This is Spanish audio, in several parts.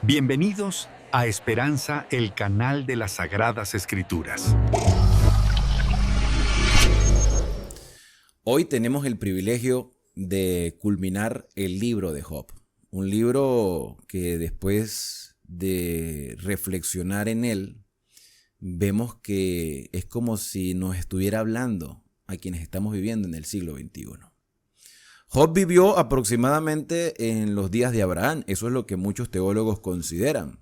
Bienvenidos a Esperanza, el canal de las Sagradas Escrituras. Hoy tenemos el privilegio de culminar el libro de Job. Un libro que después de reflexionar en él, vemos que es como si nos estuviera hablando a quienes estamos viviendo en el siglo XXI. Job vivió aproximadamente en los días de Abraham. Eso es lo que muchos teólogos consideran.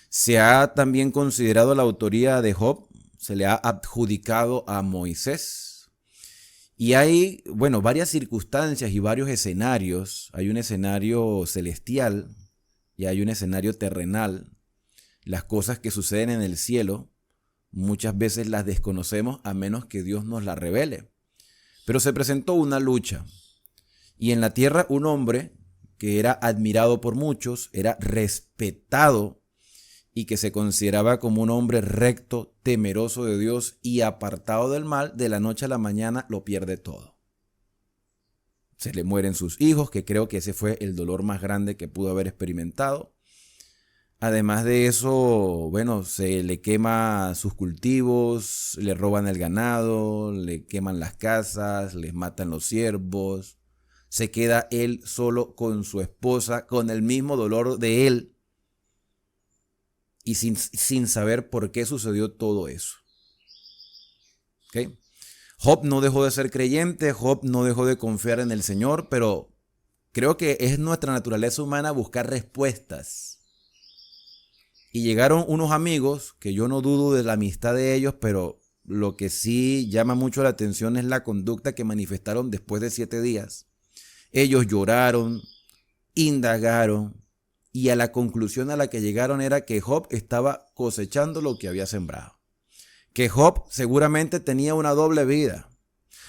Se ha también considerado la autoría de Job, se le ha adjudicado a Moisés. Y hay, varias circunstancias y varios escenarios. Hay un escenario celestial y hay un escenario terrenal. Las cosas que suceden en el cielo, muchas veces las desconocemos a menos que Dios nos las revele. Pero se presentó una lucha. Y en la tierra un hombre que era admirado por muchos, era respetado y que se consideraba como un hombre recto, temeroso de Dios y apartado del mal, de la noche a la mañana lo pierde todo. Se le mueren sus hijos, que creo que ese fue el dolor más grande que pudo haber experimentado. Además de eso, se le quema sus cultivos, le roban el ganado, le queman las casas, les matan los siervos. Se queda él solo con su esposa, con el mismo dolor de él y sin saber por qué sucedió todo eso. ¿Okay? Job no dejó de ser creyente, Job no dejó de confiar en el Señor, pero creo que es nuestra naturaleza humana buscar respuestas. Y llegaron unos amigos, que yo no dudo de la amistad de ellos, pero lo que sí llama mucho la atención es la conducta que manifestaron después de 7 días. Ellos lloraron, indagaron y a la conclusión a la que llegaron era que Job estaba cosechando lo que había sembrado. Que Job seguramente tenía una doble vida.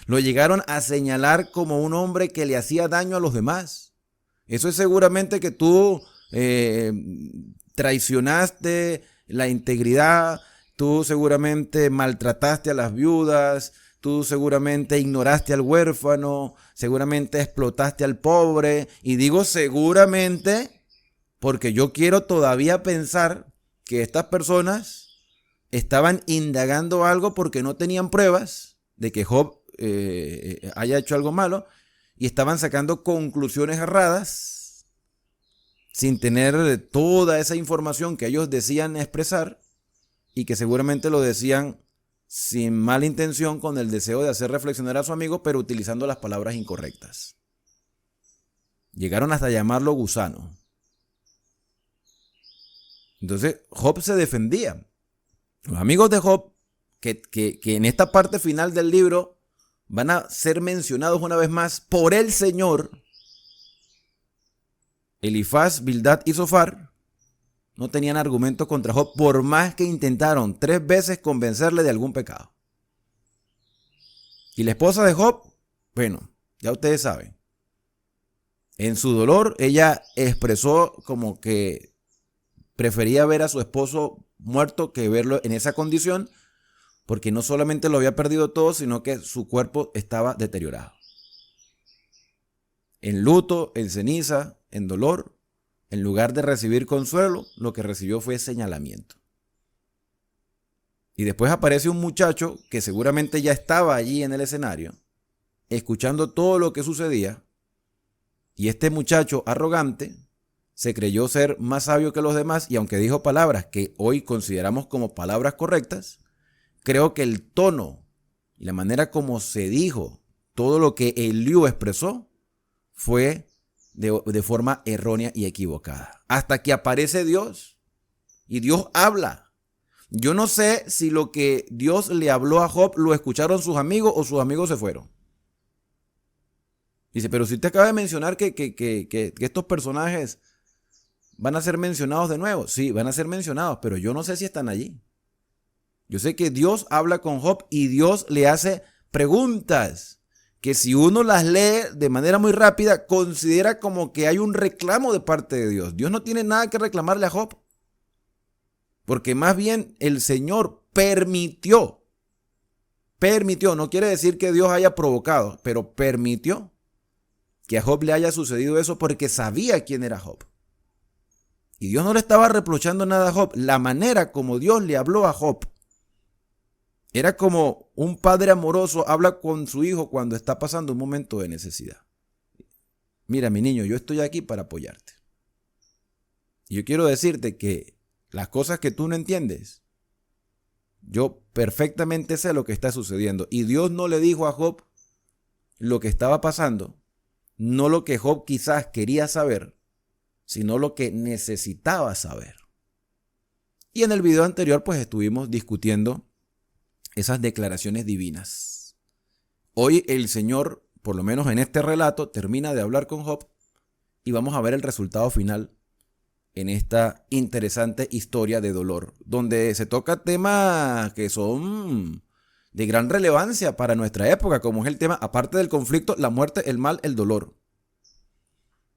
Lo llegaron a señalar como un hombre que le hacía daño a los demás. Eso es seguramente que tú traicionaste la integridad, tú seguramente maltrataste a las viudas, tú seguramente ignoraste al huérfano, seguramente explotaste al pobre. Y digo seguramente porque yo quiero todavía pensar que estas personas estaban indagando algo porque no tenían pruebas de que Job haya hecho algo malo y estaban sacando conclusiones erradas sin tener toda esa información que ellos decían expresar y que seguramente lo decían sin mala intención, con el deseo de hacer reflexionar a su amigo, pero utilizando las palabras incorrectas. Llegaron hasta llamarlo gusano. Entonces Job se defendía. Los amigos de Job, que en esta parte final del libro van a ser mencionados una vez más por el Señor, Elifaz, Bildad y Zofar, no tenían argumentos contra Job, por más que intentaron 3 veces convencerle de algún pecado. Y la esposa de Job, ya ustedes saben, en su dolor ella expresó como que prefería ver a su esposo muerto que verlo en esa condición, porque no solamente lo había perdido todo, sino que su cuerpo estaba deteriorado. En luto, en ceniza, en dolor. En lugar de recibir consuelo, lo que recibió fue señalamiento. Y después aparece un muchacho que seguramente ya estaba allí en el escenario, escuchando todo lo que sucedía. Y este muchacho arrogante se creyó ser más sabio que los demás y aunque dijo palabras que hoy consideramos como palabras correctas, creo que el tono y la manera como se dijo todo lo que Eliú expresó fue de forma errónea y equivocada. Hasta que aparece Dios y Dios habla. Yo no sé si lo que Dios le habló a Job lo escucharon sus amigos o sus amigos se fueron. Dice, pero si usted acaba de mencionar que estos personajes van a ser mencionados de nuevo. Sí, van a ser mencionados, pero yo no sé si están allí. Yo sé que Dios habla con Job y Dios le hace preguntas que si uno las lee de manera muy rápida, considera como que hay un reclamo de parte de Dios. Dios no tiene nada que reclamarle a Job, porque más bien el Señor permitió, no quiere decir que Dios haya provocado, pero permitió que a Job le haya sucedido eso porque sabía quién era Job. Y Dios no le estaba reprochando nada a Job. La manera como Dios le habló a Job era como un padre amoroso habla con su hijo cuando está pasando un momento de necesidad. Mira, mi niño, yo estoy aquí para apoyarte. Y yo quiero decirte que las cosas que tú no entiendes, yo perfectamente sé lo que está sucediendo. Y Dios no le dijo a Job lo que estaba pasando, no lo que Job quizás quería saber, sino lo que necesitaba saber. Y en el video anterior pues estuvimos discutiendo esas declaraciones divinas. Hoy el Señor, por lo menos en este relato, termina de hablar con Job y vamos a ver el resultado final en esta interesante historia de dolor, donde se toca temas que son de gran relevancia para nuestra época, como es el tema, aparte del conflicto, la muerte, el mal, el dolor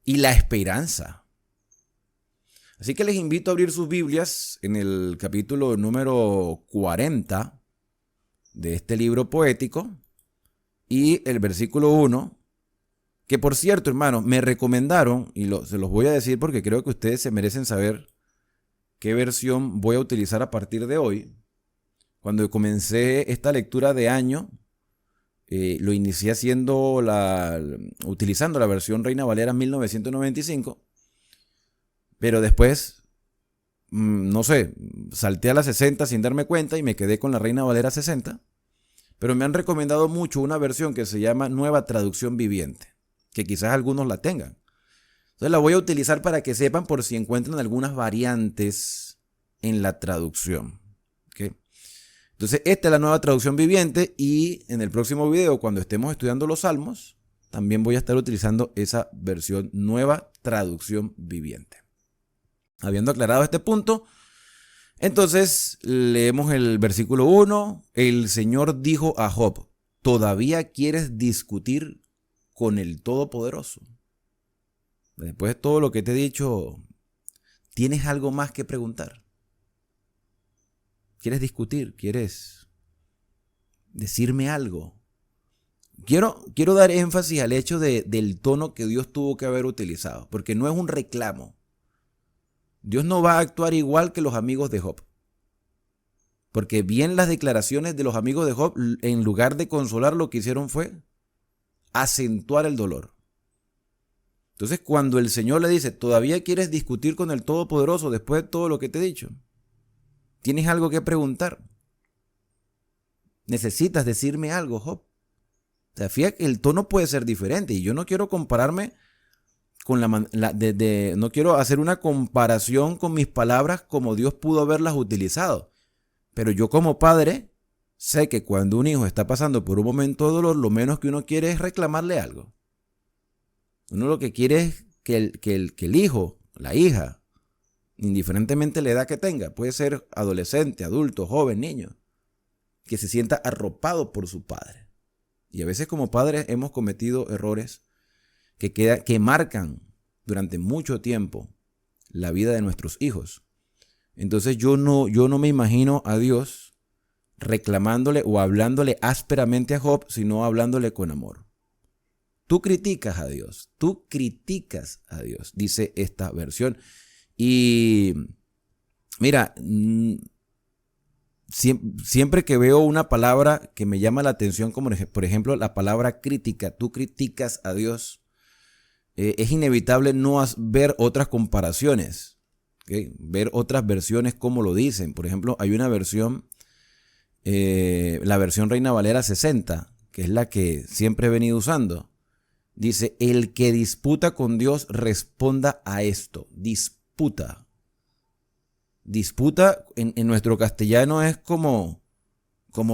y la esperanza. Así que les invito a abrir sus Biblias en el capítulo número 40 de este libro poético y el versículo 1, que por cierto, hermanos, me recomendaron, y se los voy a decir porque creo que ustedes se merecen saber qué versión voy a utilizar a partir de hoy. Cuando comencé esta lectura de año, lo inicié utilizando la versión Reina Valera 1995, pero después, no sé, salté a la 60 sin darme cuenta y me quedé con la Reina Valera 60, pero me han recomendado mucho una versión que se llama Nueva Traducción Viviente, que quizás algunos la tengan. Entonces la voy a utilizar para que sepan por si encuentran algunas variantes en la traducción. ¿Okay? Entonces esta es la Nueva Traducción Viviente y en el próximo video, cuando estemos estudiando los Salmos, también voy a estar utilizando esa versión Nueva Traducción Viviente. Habiendo aclarado este punto, entonces leemos el versículo 1. El Señor dijo a Job: ¿todavía quieres discutir con el Todopoderoso? Después de todo lo que te he dicho, ¿tienes algo más que preguntar? ¿Quieres discutir? ¿Quieres decirme algo? Quiero dar énfasis al hecho del tono que Dios tuvo que haber utilizado, porque no es un reclamo. Dios no va a actuar igual que los amigos de Job. Porque bien las declaraciones de los amigos de Job, en lugar de consolar, lo que hicieron fue acentuar el dolor. Entonces, cuando el Señor le dice: ¿todavía quieres discutir con el Todopoderoso después de todo lo que te he dicho? ¿Tienes algo que preguntar? ¿Necesitas decirme algo, Job? O sea, fíjate que el tono puede ser diferente y yo no quiero compararme con no quiero hacer una comparación con mis palabras como Dios pudo haberlas utilizado. Pero yo como padre sé que cuando un hijo está pasando por un momento de dolor, lo menos que uno quiere es reclamarle algo. Uno lo que quiere es que el hijo, la hija, indiferentemente la edad que tenga, puede ser adolescente, adulto, joven, niño, que se sienta arropado por su padre. Y a veces como padres hemos cometido errores que marcan durante mucho tiempo la vida de nuestros hijos. Entonces yo no me imagino a Dios reclamándole o hablándole ásperamente a Job, sino hablándole con amor. Tú criticas a Dios, dice esta versión. Y mira, siempre que veo una palabra que me llama la atención, como por ejemplo la palabra crítica, tú criticas a Dios, es inevitable no ver otras comparaciones, ¿okay? Ver otras versiones como lo dicen. Por ejemplo, hay una versión, la versión Reina Valera 60, que es la que siempre he venido usando. Dice: el que disputa con Dios responda a esto. Disputa en nuestro castellano es como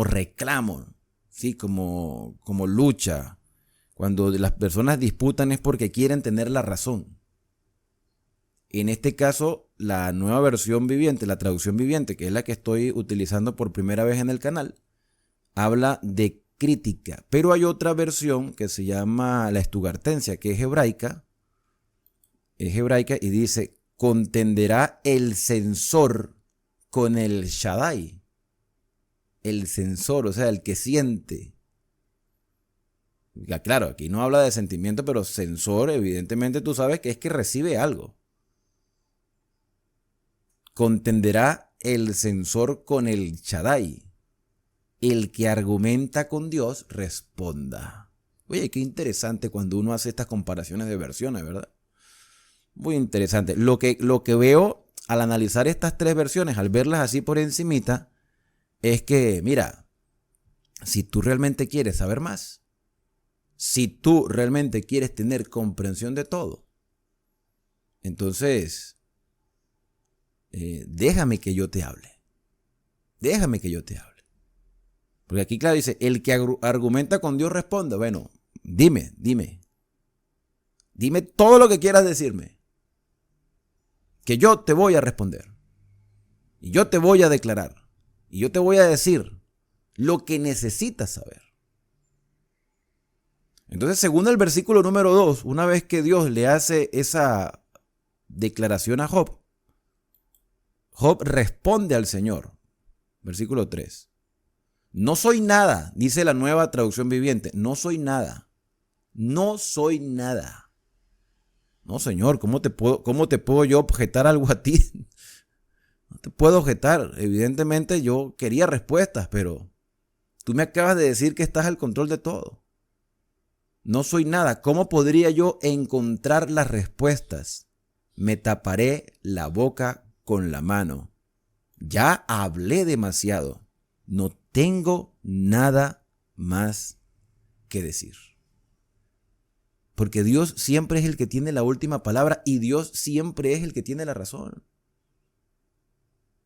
reclamo, ¿sí? Como lucha. Cuando las personas disputan es porque quieren tener la razón. En este caso, la nueva versión viviente, la traducción viviente, que es la que estoy utilizando por primera vez en el canal, habla de crítica. Pero hay otra versión que se llama la Estugartensia, que es hebraica y dice: contenderá el censor con el Shaddai. El censor, o sea, el que siente. Claro, aquí no habla de sentimiento, pero censor, evidentemente tú sabes que es que recibe algo. contenderá el censor con el Shaddai. El que argumenta con Dios responda. Oye, qué interesante cuando uno hace estas comparaciones de versiones, ¿verdad? Muy interesante. Lo que veo al analizar estas tres versiones, al verlas así por encimita, es que, mira, si tú realmente quieres saber más, si tú realmente quieres tener comprensión de todo, entonces, déjame que yo te hable. Déjame que yo te hable. Porque aquí, claro, dice, el que argumenta con Dios responde. Bueno, dime. Dime todo lo que quieras decirme. Que yo te voy a responder. Y yo te voy a declarar. Y yo te voy a decir lo que necesitas saber. Entonces, según el versículo número 2, una vez que Dios le hace esa declaración a Job, Job responde al Señor. Versículo 3. No soy nada, dice la Nueva Traducción Viviente. No soy nada. No soy nada. No, Señor, ¿cómo te puedo yo objetar algo a ti? No te puedo objetar. Evidentemente yo quería respuestas, pero tú me acabas de decir que estás al control de todo. No soy nada. ¿Cómo podría yo encontrar las respuestas? Me taparé la boca con la mano. Ya hablé demasiado. No tengo nada más que decir. Porque Dios siempre es el que tiene la última palabra y Dios siempre es el que tiene la razón.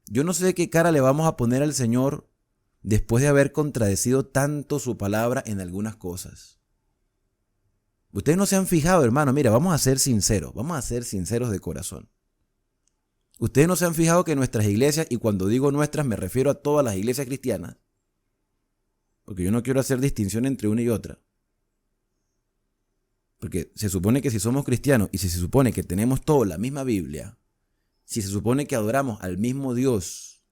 Yo no sé de qué cara le vamos a poner al Señor después de haber contradecido tanto su palabra en algunas cosas. Ustedes no se han fijado, hermano. Mira, vamos a ser sinceros de corazón. Ustedes no se han fijado que nuestras iglesias, y cuando digo nuestras me refiero a todas las iglesias cristianas, porque yo no quiero hacer distinción entre una y otra. Porque se supone que si somos cristianos y si se supone que tenemos todos la misma Biblia, si se supone que adoramos al mismo Dios,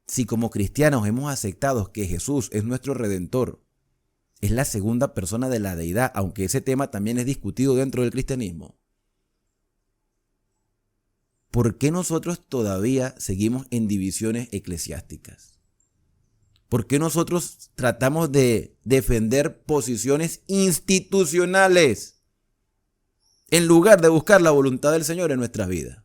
si como cristianos hemos aceptado que Jesús es nuestro Redentor, es la segunda persona de la deidad, aunque ese tema también es discutido dentro del cristianismo, ¿por qué nosotros todavía seguimos en divisiones eclesiásticas? ¿Por qué nosotros tratamos de defender posiciones institucionales en lugar de buscar la voluntad del Señor en nuestras vidas?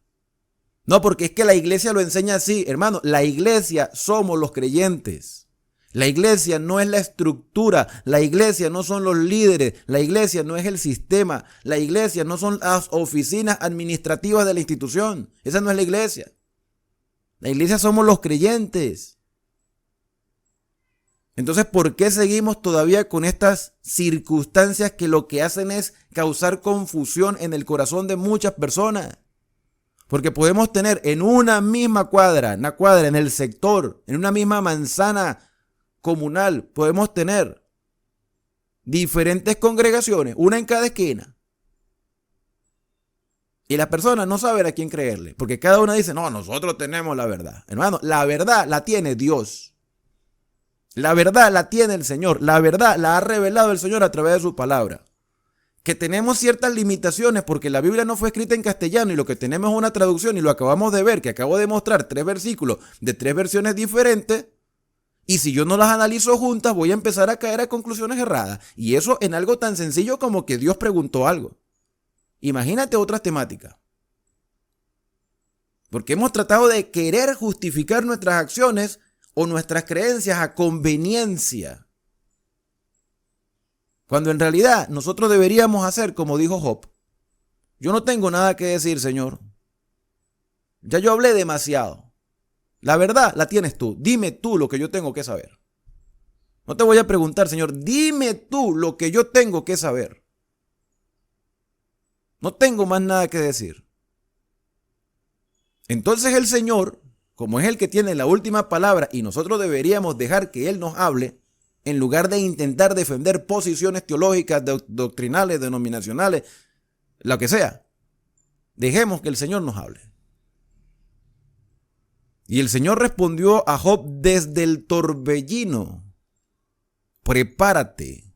No, porque es que la iglesia lo enseña así, hermano. La iglesia somos los creyentes. La iglesia no es la estructura, la iglesia no son los líderes, la iglesia no es el sistema, la iglesia no son las oficinas administrativas de la institución. Esa no es la iglesia. La iglesia somos los creyentes. Entonces, ¿por qué seguimos todavía con estas circunstancias que lo que hacen es causar confusión en el corazón de muchas personas? Porque podemos tener en una misma cuadra, en el sector, en una misma manzana comunal, podemos tener diferentes congregaciones, una en cada esquina. Y la persona no sabe a quién creerle, porque cada una dice, no, nosotros tenemos la verdad. Hermano, la verdad la tiene Dios. La verdad la tiene el Señor. La verdad la ha revelado el Señor a través de su palabra. Que tenemos ciertas limitaciones porque la Biblia no fue escrita en castellano y lo que tenemos es una traducción y lo acabamos de ver, que acabo de mostrar 3 versículos de 3 versiones diferentes. Y si yo no las analizo juntas, voy a empezar a caer a conclusiones erradas. Y eso en algo tan sencillo como que Dios preguntó algo. Imagínate otras temáticas. Porque hemos tratado de querer justificar nuestras acciones o nuestras creencias a conveniencia. Cuando en realidad nosotros deberíamos hacer como dijo Job. Yo no tengo nada que decir, Señor. Ya yo hablé demasiado. La verdad la tienes tú. Dime tú lo que yo tengo que saber. No te voy a preguntar, Señor. Dime tú lo que yo tengo que saber. No tengo más nada que decir. Entonces el Señor, como es el que tiene la última palabra y nosotros deberíamos dejar que Él nos hable, en lugar de intentar defender posiciones teológicas, doctrinales, denominacionales, lo que sea, dejemos que el Señor nos hable. Y el Señor respondió a Job desde el torbellino: prepárate,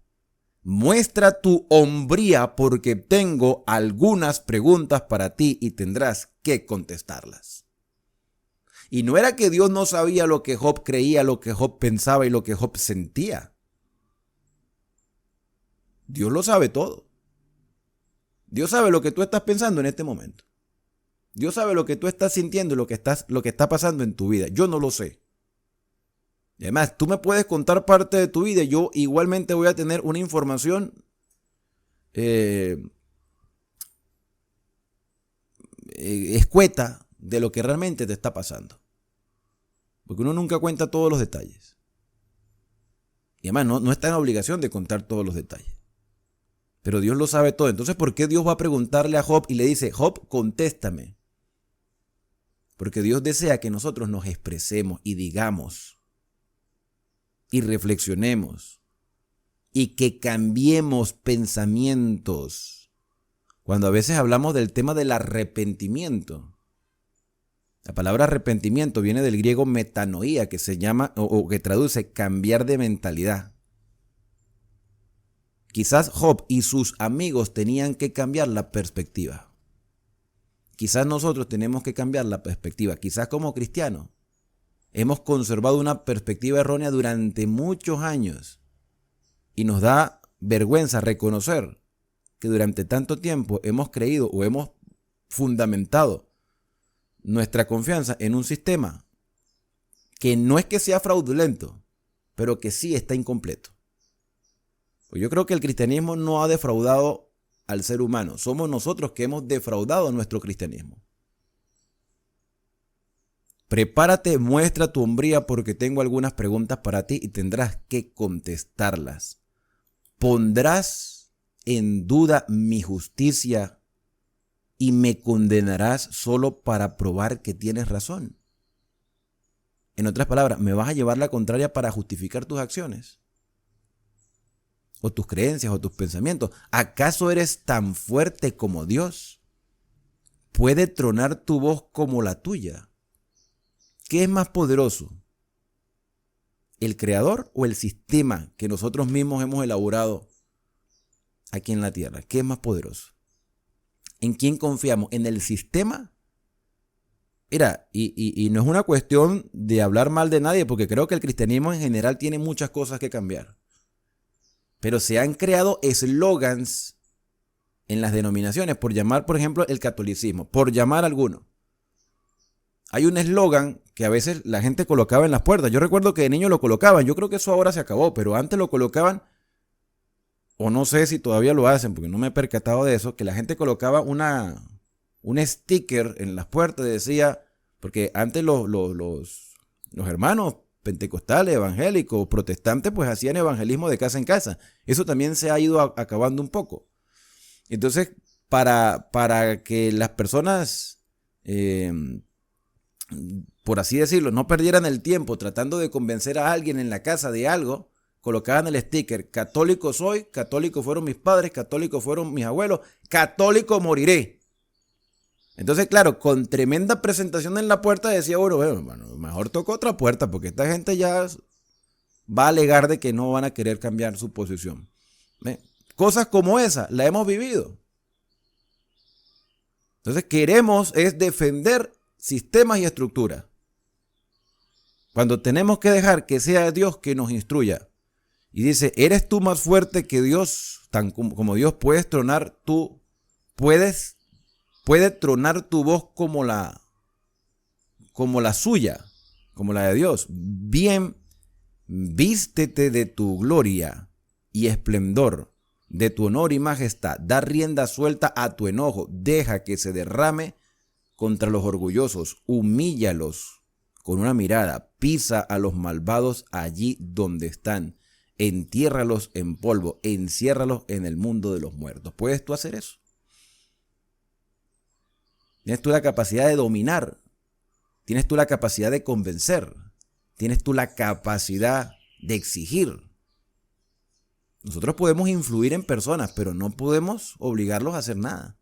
muestra tu hombría porque tengo algunas preguntas para ti y tendrás que contestarlas. Y no era que Dios no sabía lo que Job creía, lo que Job pensaba y lo que Job sentía. Dios lo sabe todo. Dios sabe lo que tú estás pensando en este momento. Dios sabe lo que tú estás sintiendo y lo que está pasando en tu vida. Yo no lo sé. Y además, tú me puedes contar parte de tu vida y yo igualmente voy a tener una información escueta de lo que realmente te está pasando. Porque uno nunca cuenta todos los detalles. Y además no está en obligación de contar todos los detalles. Pero Dios lo sabe todo. Entonces, ¿por qué Dios va a preguntarle a Job y le dice, Job, contéstame? Porque Dios desea que nosotros nos expresemos y digamos y reflexionemos y que cambiemos pensamientos. Cuando a veces hablamos del tema del arrepentimiento, la palabra arrepentimiento viene del griego metanoía, que se llama o que traduce cambiar de mentalidad. Quizás Job y sus amigos tenían que cambiar la perspectiva. Quizás nosotros tenemos que cambiar la perspectiva. Quizás como cristianos hemos conservado una perspectiva errónea durante muchos años y nos da vergüenza reconocer que durante tanto tiempo hemos creído o hemos fundamentado nuestra confianza en un sistema que no es que sea fraudulento, pero que sí está incompleto. Pues yo creo que el cristianismo no ha defraudado al ser humano. Somos nosotros que hemos defraudado a nuestro cristianismo. Prepárate, muestra tu hombría porque tengo algunas preguntas para ti y tendrás que contestarlas. ¿Pondrás en duda mi justicia y me condenarás solo para probar que tienes razón? En otras palabras, ¿me vas a llevar la contraria para justificar tus acciones? ¿O tus creencias o tus pensamientos? ¿Acaso eres tan fuerte como Dios? ¿Puede tronar tu voz como la tuya? ¿Qué es más poderoso? ¿El creador o el sistema que nosotros mismos hemos elaborado aquí en la tierra? ¿Qué es más poderoso? ¿En quién confiamos? ¿En el sistema? Mira, y no es una cuestión de hablar mal de nadie, porque creo que el cristianismo en general tiene muchas cosas que cambiar. Pero se han creado eslogans en las denominaciones, por llamar, por ejemplo, el catolicismo, por llamar alguno. Hay un eslogan que a veces la gente colocaba en las puertas. Yo recuerdo que de niño lo colocaban. Yo creo que eso ahora se acabó, pero antes lo colocaban, o no sé si todavía lo hacen, porque no me he percatado de eso, que la gente colocaba un sticker en las puertas y decía, porque antes los hermanos pentecostales, evangélicos, protestantes, pues hacían evangelismo de casa en casa. Eso también se ha ido acabando un poco. Entonces, para que las personas, por así decirlo, no perdieran el tiempo tratando de convencer a alguien en la casa de algo, colocaban el sticker, católico soy, católicos fueron mis padres, católicos fueron mis abuelos, católico moriré. Entonces, claro, con tremenda presentación en la puerta decía, bueno, mejor toco otra puerta porque esta gente ya va a alegar de que no van a querer cambiar su posición. Cosas como esa la hemos vivido. Entonces, queremos es defender sistemas y estructuras, cuando tenemos que dejar que sea Dios que nos instruya. Y dice, ¿eres tú más fuerte que Dios? Tan como Dios puede tronar puede tronar tu voz como la suya, como la de Dios. Bien, vístete de tu gloria y esplendor, de tu honor y majestad. Da rienda suelta a tu enojo. Deja que se derrame contra los orgullosos. Humíllalos con una mirada. Pisa a los malvados allí donde están. Entiérralos en polvo. Enciérralos en el mundo de los muertos. ¿Puedes tú hacer eso? Tienes tú la capacidad de dominar. Tienes tú la capacidad de convencer. Tienes tú la capacidad de exigir. Nosotros podemos influir en personas, pero no podemos obligarlos a hacer nada.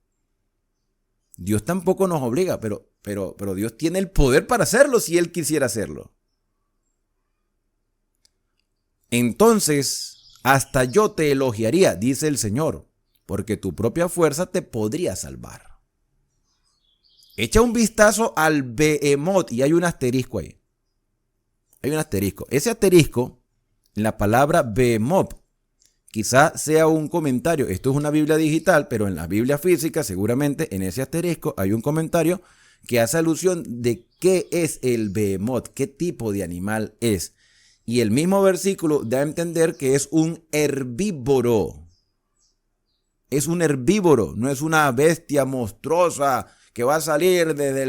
Dios tampoco nos obliga, pero Dios tiene el poder para hacerlo si Él quisiera hacerlo. Entonces, hasta yo te elogiaría, dice el Señor, porque tu propia fuerza te podría salvar. Echa un vistazo al Behemoth y hay un asterisco ahí. Hay un asterisco. Ese asterisco, en la palabra Behemoth, quizá sea un comentario. Esto es una Biblia digital, pero en la Biblia física, seguramente en ese asterisco hay un comentario que hace alusión de qué es el Behemoth, qué tipo de animal es. Y el mismo versículo da a entender que es un herbívoro. Es un herbívoro, no es una bestia monstruosa que va a salir desde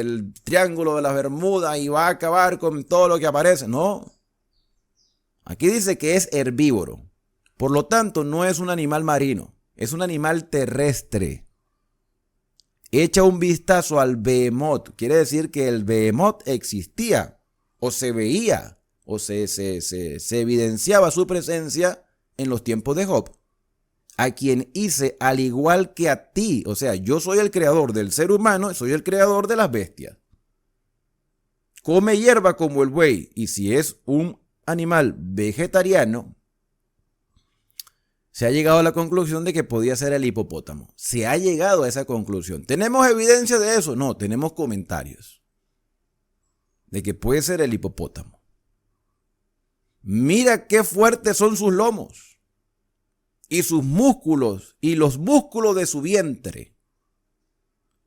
el Triángulo de las Bermudas y va a acabar con todo lo que aparece. No. Aquí dice que es herbívoro. Por lo tanto, no es un animal marino, es un animal terrestre. Echa un vistazo al Behemoth. Quiere decir que el Behemoth existía, o se veía, o se evidenciaba su presencia en los tiempos de Job. A quien hice al igual que a ti. O sea, yo soy el creador del ser humano, soy el creador de las bestias. Come hierba como el buey. Y si es un animal vegetariano, se ha llegado a la conclusión de que podía ser el hipopótamo. Se ha llegado a esa conclusión. ¿Tenemos evidencia de eso? No, tenemos comentarios de que puede ser el hipopótamo. Mira qué fuertes son sus lomos y sus músculos y los músculos de su vientre.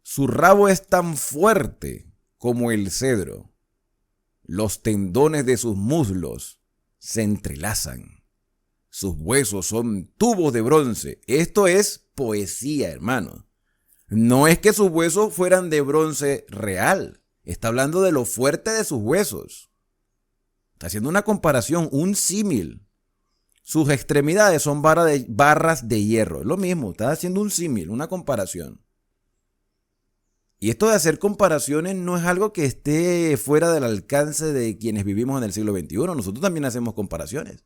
Su rabo es tan fuerte como el cedro. Los tendones de sus muslos se entrelazan. Sus huesos son tubos de bronce. Esto es poesía, hermano. No es que sus huesos fueran de bronce real. Está hablando de lo fuerte de sus huesos. Está haciendo una comparación, un símil. Sus extremidades son barras de hierro. Es lo mismo, está haciendo un símil, una comparación. Y esto de hacer comparaciones no es algo que esté fuera del alcance de quienes vivimos en el siglo XXI. Nosotros también hacemos comparaciones.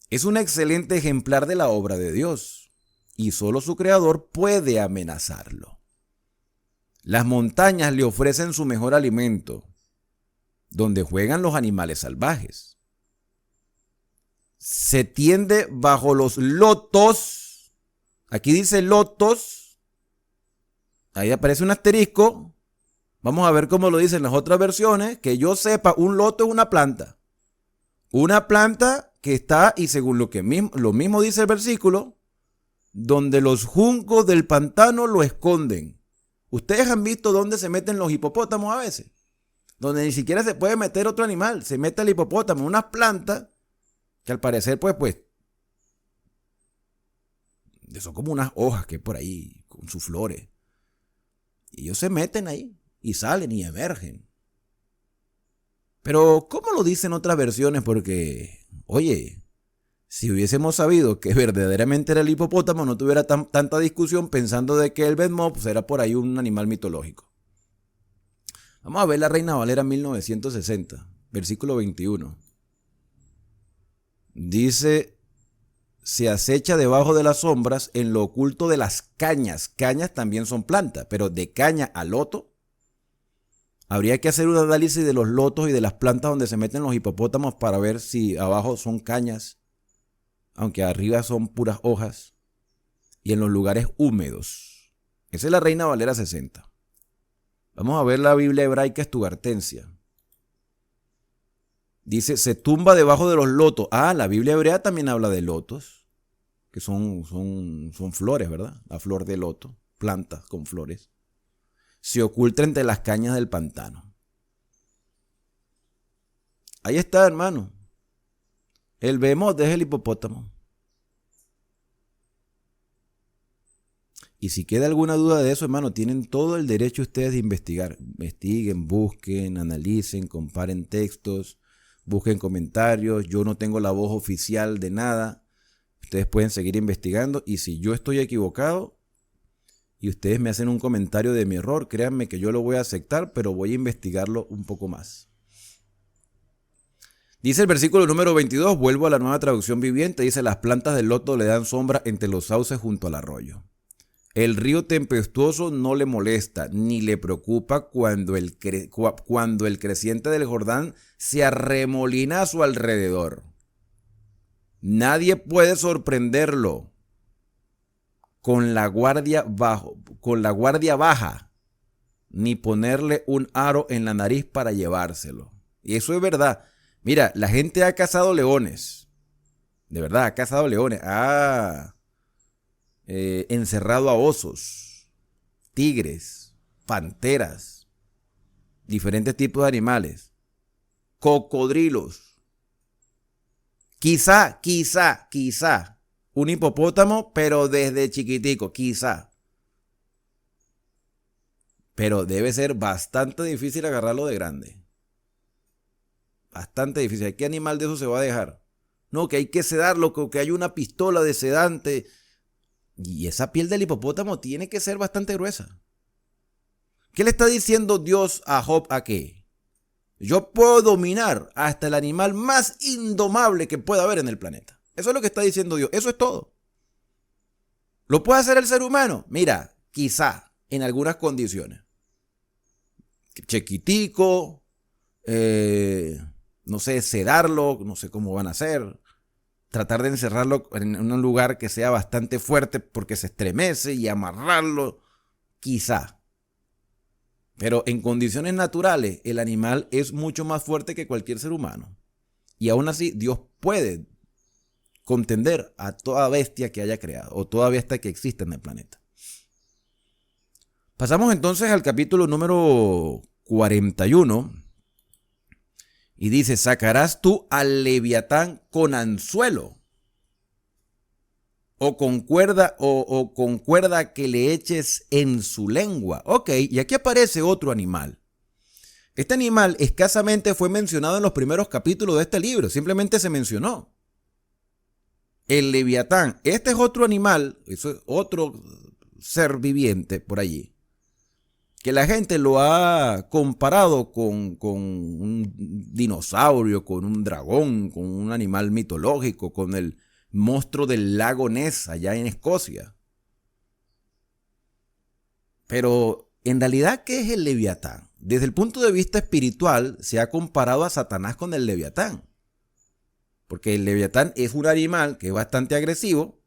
Es un excelente ejemplar de la obra de Dios. Y solo su creador puede amenazarlo. Las montañas le ofrecen su mejor alimento, donde juegan los animales salvajes. Se tiende bajo los lotos. Aquí dice lotos. Ahí aparece un asterisco. Vamos a ver cómo lo dicen las otras versiones. Que yo sepa, un loto es una planta. Una planta que está, y según lo mismo dice el versículo, donde los juncos del pantano lo esconden. ¿Ustedes han visto dónde se meten los hipopótamos a veces? Donde ni siquiera se puede meter otro animal. Se mete el hipopótamo, unas plantas que al parecer pues son como unas hojas que hay por ahí con sus flores. Y ellos se meten ahí y salen y emergen. Pero ¿cómo lo dicen otras versiones? Porque, oye, si hubiésemos sabido que verdaderamente era el hipopótamo, no tuviera tanta discusión pensando de que el Behemoth pues, era por ahí un animal mitológico. Vamos a ver la Reina Valera 1960, versículo 21. Dice, se acecha debajo de las sombras en lo oculto de las cañas. Cañas también son plantas, pero de caña a loto. Habría que hacer un análisis de los lotos y de las plantas donde se meten los hipopótamos para ver si abajo son cañas, aunque arriba son puras hojas, y en los lugares húmedos. Esa es la Reina Valera 60. Vamos a ver la Biblia hebraica estugartensia. Dice, se tumba debajo de los lotos. Ah, la Biblia hebrea también habla de lotos, que son flores, ¿verdad? La flor de loto, plantas con flores. Se oculta entre las cañas del pantano. Ahí está, hermano. El Behemoth es el hipopótamo. Y si queda alguna duda de eso, hermano, tienen todo el derecho ustedes de investigar. Investiguen, busquen, analicen, comparen textos, busquen comentarios. Yo no tengo la voz oficial de nada. Ustedes pueden seguir investigando. Y si yo estoy equivocado y ustedes me hacen un comentario de mi error, créanme que yo lo voy a aceptar, pero voy a investigarlo un poco más. Dice el versículo número 22, vuelvo a la Nueva Traducción Viviente, dice, las plantas del loto le dan sombra entre los sauces junto al arroyo. El río tempestuoso no le molesta, ni le preocupa cuando el creciente del Jordán se arremolina a su alrededor. Nadie puede sorprenderlo. con la guardia baja, ni ponerle un aro en la nariz para llevárselo. Y eso es verdad. Mira, la gente ha cazado leones. De verdad, ha cazado leones. Ha encerrado a osos, tigres, panteras, diferentes tipos de animales, cocodrilos. Quizá, un hipopótamo, pero desde chiquitico, quizá. Pero debe ser bastante difícil agarrarlo de grande. Bastante difícil. ¿Qué animal de eso se va a dejar? No, que hay que sedarlo, que hay una pistola de sedante. Y esa piel del hipopótamo tiene que ser bastante gruesa. ¿Qué le está diciendo Dios a Job aquí? Yo puedo dominar hasta el animal más indomable que pueda haber en el planeta. Eso es lo que está diciendo Dios. Eso es todo. ¿Lo puede hacer el ser humano? Mira, quizá en algunas condiciones. Chiquitico, no sé, sedarlo, no sé cómo van a hacer. Tratar de encerrarlo en un lugar que sea bastante fuerte porque se estremece y amarrarlo, quizá. Pero en condiciones naturales, el animal es mucho más fuerte que cualquier ser humano. Y aún así, Dios puede contender a toda bestia que haya creado o toda bestia que exista en el planeta. Pasamos entonces al capítulo número 41 y dice: sacarás tú al leviatán con anzuelo o con cuerda que le eches en su lengua. Ok, y aquí aparece otro animal. Este animal escasamente fue mencionado en los primeros capítulos de este libro, simplemente se mencionó. El leviatán, este es otro animal, eso es otro ser viviente por allí, que la gente lo ha comparado con un dinosaurio, con un dragón, con un animal mitológico, con el monstruo del lago Ness allá en Escocia. Pero en realidad, ¿qué es el leviatán? Desde el punto de vista espiritual, se ha comparado a Satanás con el leviatán. Porque el leviatán es un animal que es bastante agresivo,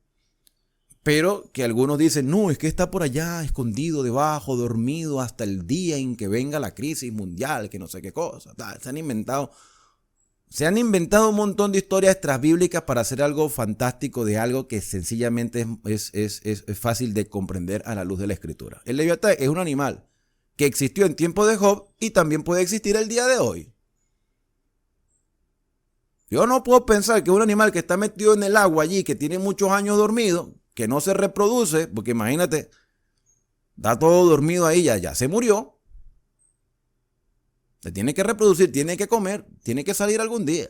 pero que algunos dicen, no, es que está por allá, escondido debajo, dormido hasta el día en que venga la crisis mundial, que no sé qué cosa. Se han inventado un montón de historias extrabíblicas para hacer algo fantástico de algo que sencillamente es fácil de comprender a la luz de la escritura. El leviatán es un animal que existió en tiempo de Job y también puede existir el día de hoy. Yo no puedo pensar que un animal que está metido en el agua allí, que tiene muchos años dormido, que no se reproduce, porque imagínate, está todo dormido ahí, ya se murió. Se tiene que reproducir, tiene que comer, tiene que salir algún día.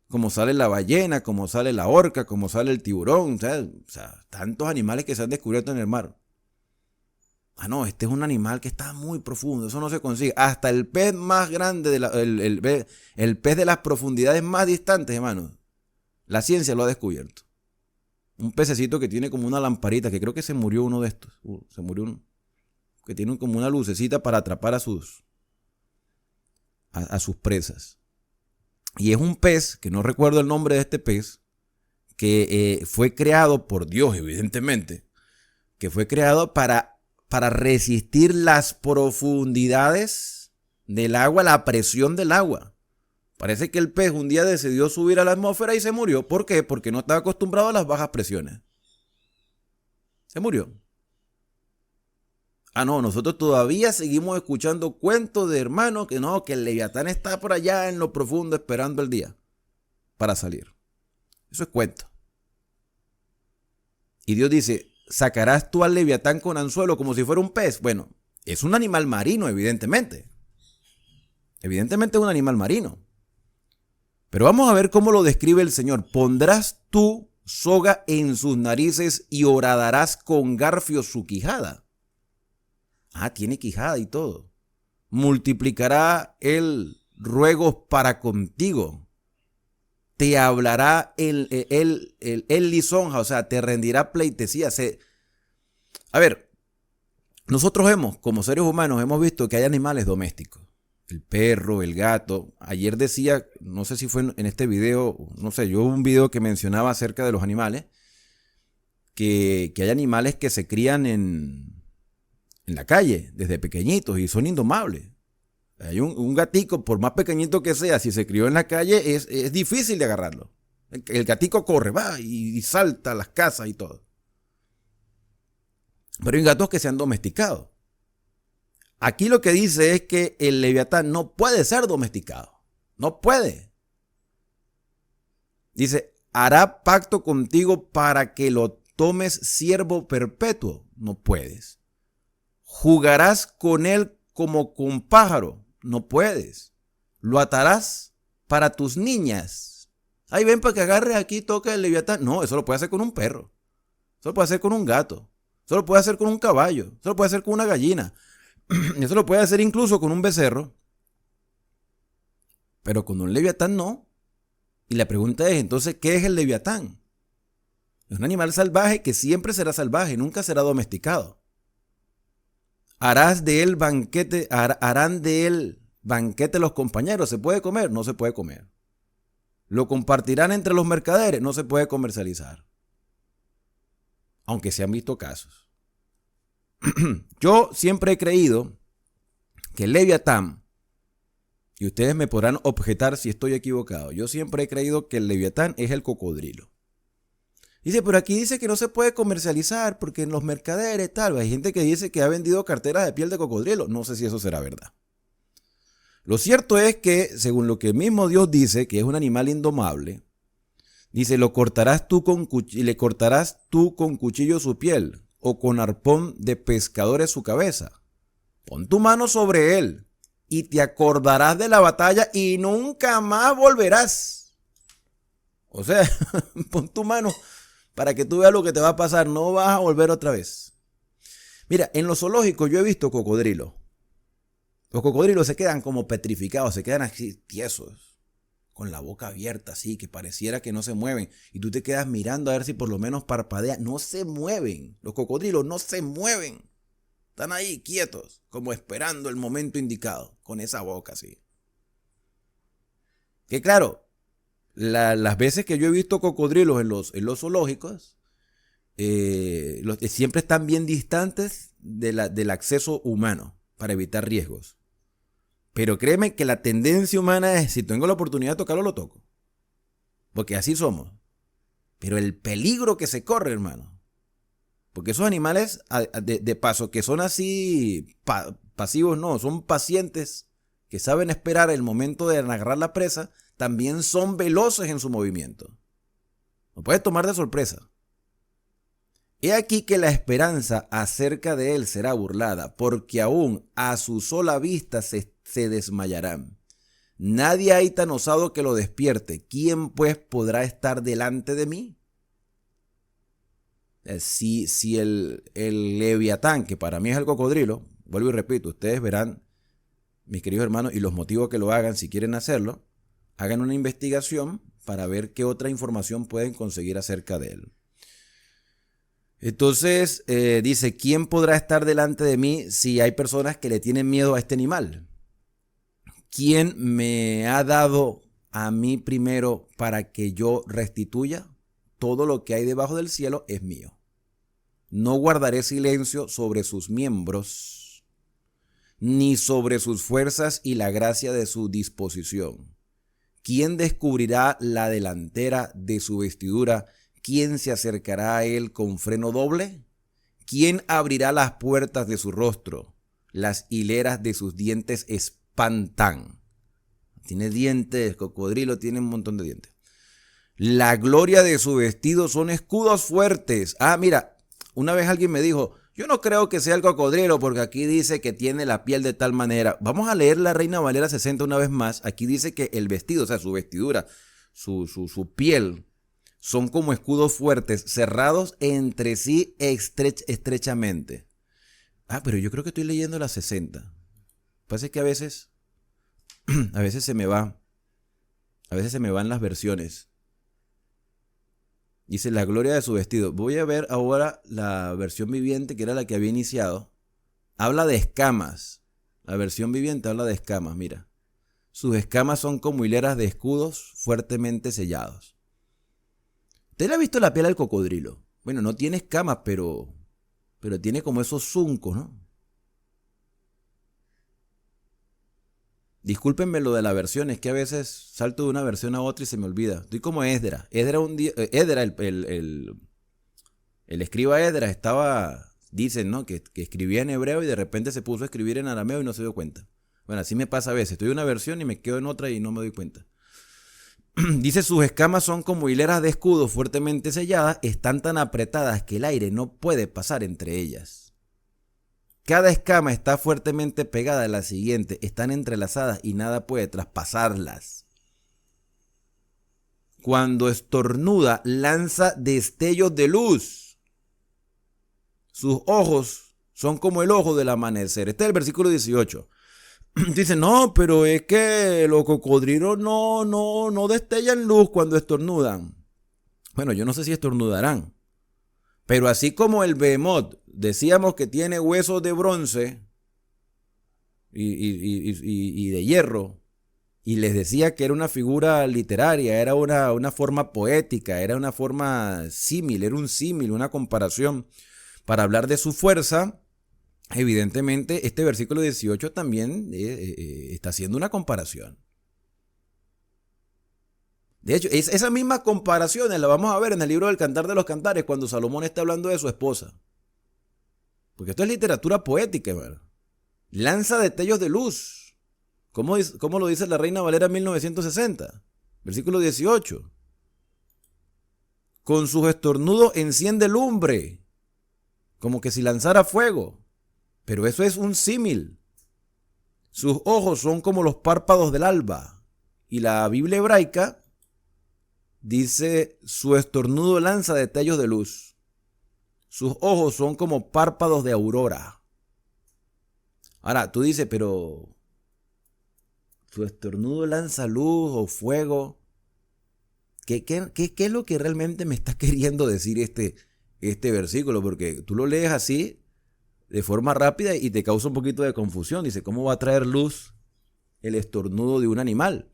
Como sale la ballena, como sale la orca, como sale el tiburón, o sea, tantos animales que se han descubierto en el mar. Ah, no, este es un animal que está muy profundo, eso no se consigue. Hasta el pez más grande, el pez de las profundidades más distantes, hermano, la ciencia lo ha descubierto. Un pececito que tiene como una lamparita, que creo que se murió uno de estos. Se murió uno, que tiene como una lucecita para atrapar a sus presas. Y es un pez, que no recuerdo el nombre de este pez, que fue creado por Dios, evidentemente, que fue creado para resistir las profundidades del agua, la presión del agua. Parece que el pez un día decidió subir a la atmósfera y se murió. ¿Por qué? Porque no estaba acostumbrado a las bajas presiones. Se murió. Ah, no, nosotros todavía seguimos escuchando cuentos de hermanos que no, que el leviatán está por allá en lo profundo esperando el día para salir. Eso es cuento. Y Dios dice, ¿sacarás tú al leviatán con anzuelo como si fuera un pez? Bueno, es un animal marino, evidentemente. Evidentemente es un animal marino. Pero vamos a ver cómo lo describe el Señor. Pondrás tú soga en sus narices y horadarás con garfio su quijada. Ah, tiene quijada y todo. Multiplicará él ruegos para contigo. Te hablará el lisonja, o sea, te rendirá pleitesía. A ver, nosotros como seres humanos, hemos visto que hay animales domésticos. El perro, el gato. Ayer decía, no sé si fue en este video, no sé, yo un video que mencionaba acerca de los animales, que hay animales que se crían en la calle desde pequeñitos y son indomables. Hay un gatico, por más pequeñito que sea, si se crió en la calle, es difícil de agarrarlo. El gatico corre, va y salta a las casas y todo. Pero hay gatos que se han domesticado. Aquí lo que dice es que el leviatán no puede ser domesticado. No puede. Dice, hará pacto contigo para que lo tomes siervo perpetuo. No puedes. Jugarás con él como con pájaro. No puedes. Lo atarás para tus niñas. Ahí ven para que agarres aquí y toque el leviatán. No, eso lo puede hacer con un perro. Eso lo puede hacer con un gato. Eso lo puede hacer con un caballo. Eso lo puede hacer con una gallina. Eso lo puede hacer incluso con un becerro. Pero con un leviatán no. Y la pregunta es, entonces, ¿qué es el leviatán? Es un animal salvaje que siempre será salvaje, nunca será domesticado. Harán de él banquete los compañeros. ¿Se puede comer? No se puede comer. ¿Lo compartirán entre los mercaderes? No se puede comercializar. Aunque se han visto casos. Yo siempre he creído que el leviatán, y ustedes me podrán objetar si estoy equivocado, yo siempre he creído que el leviatán es el cocodrilo. Dice, pero aquí dice que no se puede comercializar porque en los mercaderes tal, hay gente que dice que ha vendido carteras de piel de cocodrilo, no sé si eso será verdad. Lo cierto es que, según lo que mismo Dios dice, que es un animal indomable, dice, le cortarás tú con cuchillo su piel, o con arpón de pescadores su cabeza. Pon tu mano sobre él, y te acordarás de la batalla y nunca más volverás. O sea, pon tu mano para que tú veas lo que te va a pasar, no vas a volver otra vez. Mira, en los zoológicos yo he visto cocodrilos. Los cocodrilos se quedan como petrificados, se quedan así tiesos, con la boca abierta así, que pareciera que no se mueven. Y tú te quedas mirando a ver si por lo menos parpadean. No se mueven, los cocodrilos no se mueven. Están ahí quietos, como esperando el momento indicado, con esa boca así. Que claro, las veces que yo he visto cocodrilos en los zoológicos, siempre están bien distantes del acceso humano para evitar riesgos. Pero créeme que la tendencia humana es, si tengo la oportunidad de tocarlo, lo toco. Porque así somos. Pero el peligro que se corre, hermano. Porque esos animales, de paso, que son así pasivos, no, son pacientes que saben esperar el momento de agarrar la presa, también son veloces en su movimiento. Lo puedes tomar de sorpresa. He aquí que la esperanza acerca de él será burlada, porque aún a su sola vista se desmayarán. Nadie hay tan osado que lo despierte. ¿Quién pues podrá estar delante de mí? Si el leviatán, que para mí es el cocodrilo, vuelvo y repito, ustedes verán, mis queridos hermanos, y los motivos que lo hagan, si quieren hacerlo, hagan una investigación para ver qué otra información pueden conseguir acerca de él. Entonces, dice, ¿quién podrá estar delante de mí si hay personas que le tienen miedo a este animal? ¿Quién me ha dado a mí primero para que yo restituya? Todo lo que hay debajo del cielo es mío. No guardaré silencio sobre sus miembros, ni sobre sus fuerzas y la gracia de su disposición. ¿Quién descubrirá la delantera de su vestidura? ¿Quién se acercará a él con freno doble? ¿Quién abrirá las puertas de su rostro? Las hileras de sus dientes espantan. Tiene dientes, el cocodrilo tiene un montón de dientes. La gloria de su vestido son escudos fuertes. Ah, mira, una vez alguien me dijo, yo no creo que sea el cocodrilo porque aquí dice que tiene la piel de tal manera. Vamos a leer la Reina Valera 60 una vez más. Aquí dice que el vestido, o sea, su vestidura, su piel, son como escudos fuertes, cerrados entre sí estrechamente. Ah, pero yo creo que estoy leyendo la 60. Pasa que a veces se me va. A veces se me van las versiones. Dice la gloria de su vestido. Voy a ver ahora la versión viviente, que era la que había iniciado. Habla de escamas. La versión viviente habla de escamas, mira. Sus escamas son como hileras de escudos fuertemente sellados. ¿Usted le ha visto la piel al cocodrilo? Bueno, no tiene escamas, pero tiene como esos zuncos, ¿no? Discúlpenme lo de la versión, es que a veces salto de una versión a otra y se me olvida. Estoy como Esdras. Esdras, el escriba Esdras dicen, ¿no? Que escribía en hebreo y de repente se puso a escribir en arameo y no se dio cuenta. Bueno, así me pasa a veces. Estoy en una versión y me quedo en otra y no me doy cuenta. Dice, sus escamas son como hileras de escudos fuertemente selladas, están tan apretadas que el aire no puede pasar entre ellas. Cada escama está fuertemente pegada a la siguiente, están entrelazadas y nada puede traspasarlas. Cuando estornuda, lanza destellos de luz. Sus ojos son como el ojo del amanecer. Este es el versículo 18. Dice, no, pero es que los cocodrilos no destellan luz cuando estornudan. Bueno, yo no sé si estornudarán. Pero así como el behemoth, decíamos que tiene huesos de bronce y de hierro, y les decía que era una figura literaria, era una forma poética, era una forma símil, era un símil, una comparación para hablar de su fuerza. Evidentemente, este versículo 18 también está haciendo una comparación. De hecho, esa misma comparación la vamos a ver en el libro del Cantar de los Cantares, cuando Salomón está hablando de su esposa. Porque esto es literatura poética, ¿verdad? Lanza destellos de luz. ¿Cómo lo dice la Reina Valera 1960? Versículo 18. Con sus estornudos enciende lumbre, como que si lanzara fuego. Pero eso es un símil. Sus ojos son como los párpados del alba. Y la Biblia hebraica dice, su estornudo lanza destellos de luz. Sus ojos son como párpados de aurora. Ahora, tú dices, pero su estornudo lanza luz o fuego. ¿Qué es lo que realmente me está queriendo decir este versículo? Porque tú lo lees así, de forma rápida, y te causa un poquito de confusión. Dice, ¿cómo va a traer luz el estornudo de un animal?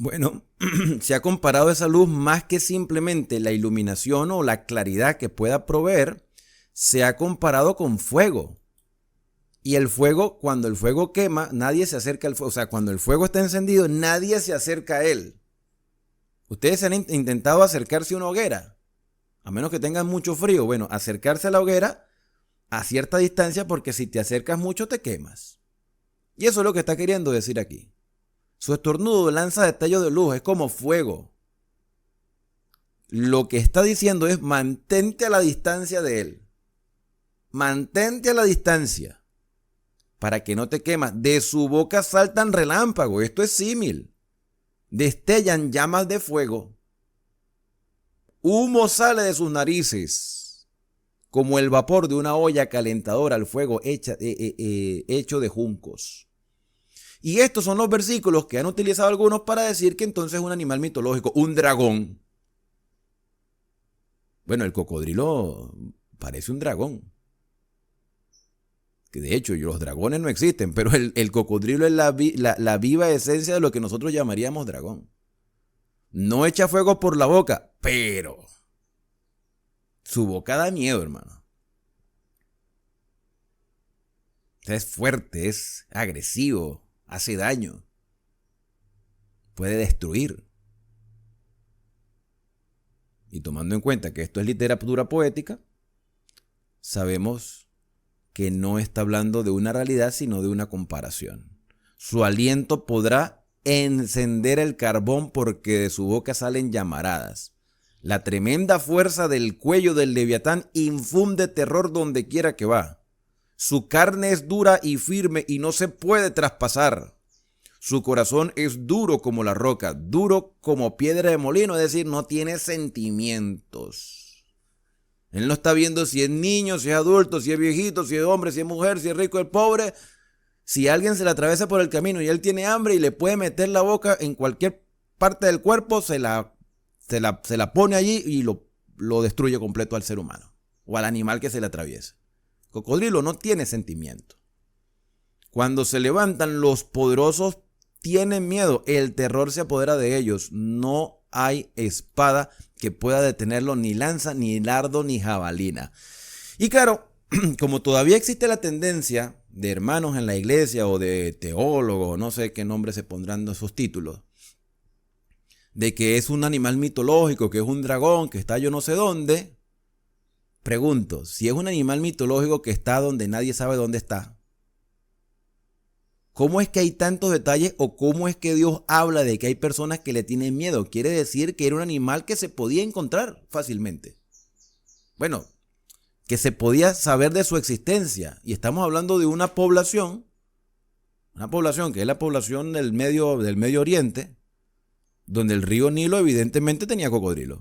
Bueno, se ha comparado esa luz más que simplemente la iluminación o la claridad que pueda proveer, se ha comparado con fuego. Y el fuego, cuando el fuego quema, nadie se acerca al fuego. O sea, cuando el fuego está encendido, nadie se acerca a él. Ustedes han intentado acercarse a una hoguera, a menos que tengan mucho frío. Bueno, acercarse a la hoguera a cierta distancia, porque si te acercas mucho te quemas. Y eso es lo que está queriendo decir aquí. Su estornudo lanza destellos de luz, es como fuego. Lo que está diciendo es, mantente a la distancia de él. Mantente a la distancia para que no te quemas. De su boca saltan relámpagos, esto es símil. Destellan llamas de fuego. Humo sale de sus narices, como el vapor de una olla calentadora al fuego hecho de juncos. Y estos son los versículos que han utilizado algunos para decir que entonces es un animal mitológico, un dragón. Bueno, el cocodrilo parece un dragón. Que de hecho los dragones no existen, pero el cocodrilo es la viva esencia de lo que nosotros llamaríamos dragón. No echa fuego por la boca, pero su boca da miedo, hermano. Es fuerte, es agresivo, hace daño, puede destruir. Y tomando en cuenta que esto es literatura poética, sabemos que no está hablando de una realidad, sino de una comparación. Su aliento podrá encender el carbón, porque de su boca salen llamaradas. La tremenda fuerza del cuello del leviatán infunde terror donde quiera que va. Su carne es dura y firme y no se puede traspasar. Su corazón es duro como la roca, duro como piedra de molino, es decir, no tiene sentimientos. Él no está viendo si es niño, si es adulto, si es viejito, si es hombre, si es mujer, si es rico, es pobre. Si alguien se le atraviesa por el camino y él tiene hambre y le puede meter la boca en cualquier parte del cuerpo, se la pone allí y lo destruye completo al ser humano o al animal que se le atraviesa. Cocodrilo no tiene sentimiento. Cuando se levantan, los poderosos tienen miedo, el terror se apodera de ellos. No hay espada que pueda detenerlo ni lanza, ni dardo, ni jabalina. Y claro, como todavía existe la tendencia de hermanos en la iglesia o de teólogos, no sé qué nombre se pondrán de esos títulos, de que es un animal mitológico, que es un dragón, que está yo no sé dónde. Pregunto, si es un animal mitológico que está donde nadie sabe dónde está, ¿cómo es que hay tantos detalles o cómo es que Dios habla de que hay personas que le tienen miedo? Quiere decir que era un animal que se podía encontrar fácilmente. Bueno, que se podía saber de su existencia. Y estamos hablando de una población que es la población del Medio Oriente, donde el río Nilo evidentemente tenía cocodrilos.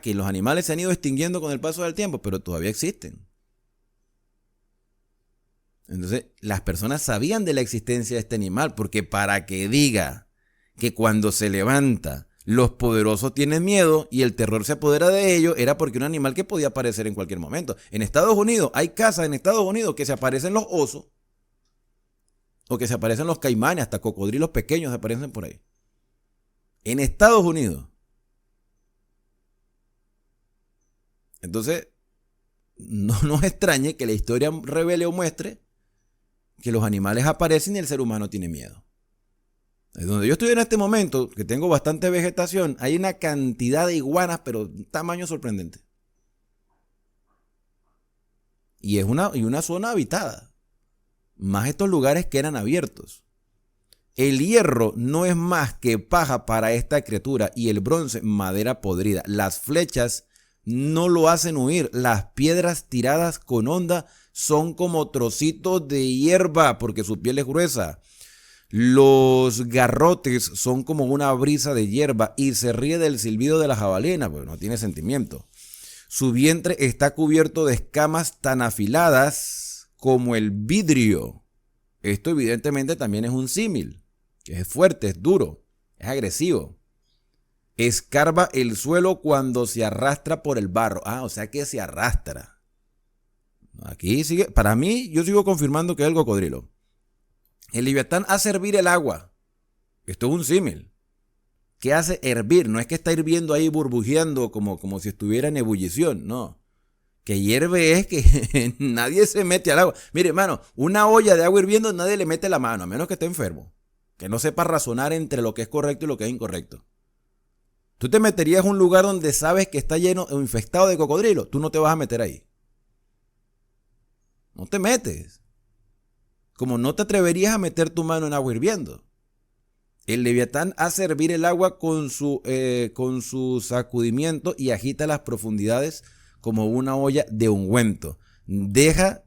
Que los animales se han ido extinguiendo con el paso del tiempo, pero todavía existen. Entonces, las personas sabían de la existencia de este animal, porque para que diga que cuando se levanta, los poderosos tienen miedo y el terror se apodera de ellos, era porque un animal que podía aparecer en cualquier momento. En Estados Unidos, hay casas en Estados Unidos que se aparecen los osos, o que se aparecen los caimanes, hasta cocodrilos pequeños se aparecen por ahí. En Estados Unidos. Entonces, no nos extrañe que la historia revele o muestre que los animales aparecen y el ser humano tiene miedo. Donde yo estoy en este momento, que tengo bastante vegetación, hay una cantidad de iguanas, pero un tamaño sorprendente. Y es una zona habitada. Más estos lugares que eran abiertos. El hierro no es más que paja para esta criatura y el bronce madera podrida. Las flechas no lo hacen huir. Las piedras tiradas con honda son como trocitos de hierba porque su piel es gruesa. Los garrotes son como una brisa de hierba y se ríe del silbido de la jabalina, porque no tiene sentimiento. Su vientre está cubierto de escamas tan afiladas como el vidrio. Esto evidentemente también es un símil, que es fuerte, es duro, es agresivo. Escarba el suelo cuando se arrastra por el barro. O sea que se arrastra. Aquí sigue, para mí, yo sigo confirmando que es el cocodrilo. El leviatán hace hervir el agua. Esto es un símil. ¿Qué hace hervir? No es que está hirviendo ahí burbujeando como si estuviera en ebullición, no. Que hierve es que nadie se mete al agua. Mire, hermano, una olla de agua hirviendo nadie le mete la mano, a menos que esté enfermo. Que no sepa razonar entre lo que es correcto y lo que es incorrecto. Tú te meterías en un lugar donde sabes que está lleno o infectado de cocodrilo. Tú no te vas a meter ahí. No te metes. Como no te atreverías a meter tu mano en agua hirviendo. El leviatán hace hervir el agua con su sacudimiento y agita las profundidades como una olla de ungüento. Deja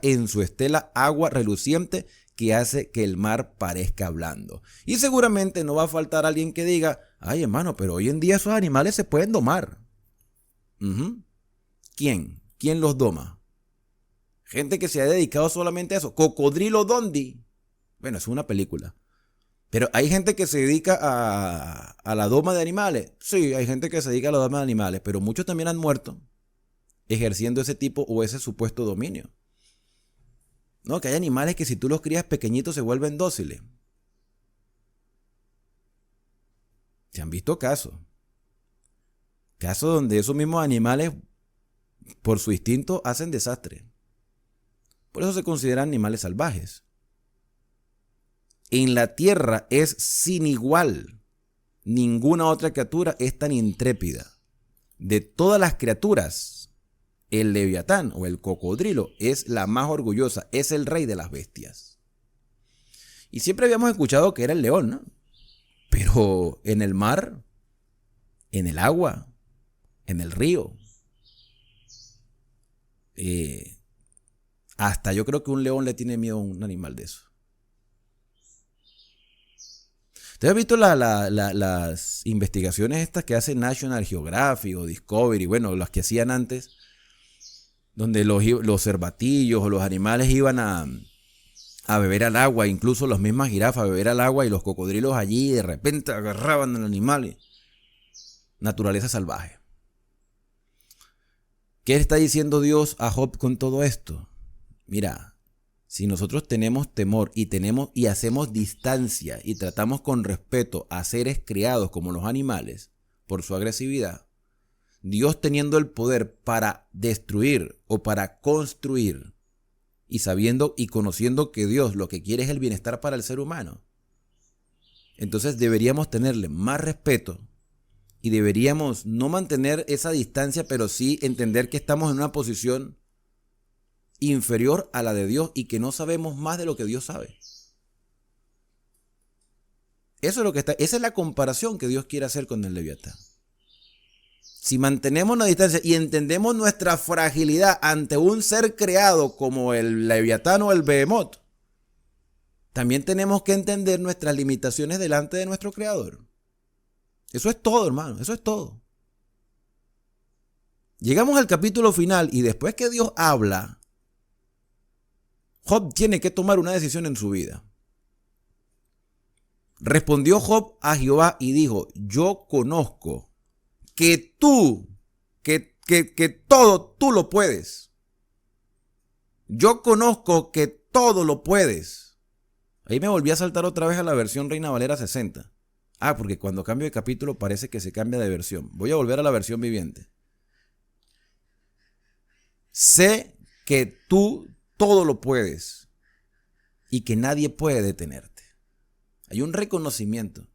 en su estela agua reluciente que hace que el mar parezca blando. Y seguramente no va a faltar alguien que diga, ay hermano, pero hoy en día esos animales se pueden domar. ¿Quién? ¿Quién los doma? Gente que se ha dedicado solamente a eso. Cocodrilo Dondi. Bueno, es una película. Pero hay gente que se dedica a la doma de animales. Sí, hay gente que se dedica a la doma de animales, pero muchos también han muerto ejerciendo ese tipo o ese supuesto dominio. No, que hay animales que si tú los crías pequeñitos se vuelven dóciles. Se han visto casos. Casos donde esos mismos animales, por su instinto, hacen desastre. Por eso se consideran animales salvajes. En la tierra es sin igual. Ninguna otra criatura es tan intrépida. De todas las criaturas, el leviatán o el cocodrilo es la más orgullosa, es el rey de las bestias. Y siempre habíamos escuchado que era el león, ¿no? Pero en el mar, en el agua, en el río, hasta yo creo que un león le tiene miedo a un animal de eso. ¿Te has visto las investigaciones estas que hace National Geographic o Discovery? Bueno, las que hacían antes, donde los cervatillos o los animales iban a beber al agua, incluso las mismas jirafas a beber al agua y los cocodrilos allí de repente agarraban al animal. Naturaleza salvaje. ¿Qué está diciendo Dios a Job con todo esto? Mira, Si nosotros tenemos temor y hacemos distancia y tratamos con respeto a seres criados como los animales por su agresividad, Dios teniendo el poder para destruir o para construir y sabiendo y conociendo que Dios lo que quiere es el bienestar para el ser humano, entonces deberíamos tenerle más respeto y deberíamos no mantener esa distancia, pero sí entender que estamos en una posición inferior a la de Dios y que no sabemos más de lo que Dios sabe. Eso es lo que esa es la comparación que Dios quiere hacer con el Leviatán. Si mantenemos una distancia y entendemos nuestra fragilidad ante un ser creado como el Leviatán o el Behemoth, también tenemos que entender nuestras limitaciones delante de nuestro Creador. Eso es todo, hermano, eso es todo. Llegamos al capítulo final y después que Dios habla, Job tiene que tomar una decisión en su vida. Respondió Job a Jehová y dijo: yo conozco que tú, que todo tú lo puedes. Yo conozco que todo lo puedes. Ahí me volví a saltar otra vez a la versión Reina Valera 60. Porque cuando cambio de capítulo parece que se cambia de versión. Voy a volver a la versión viviente. Sé que tú todo lo puedes y que nadie puede detenerte. Hay un reconocimiento.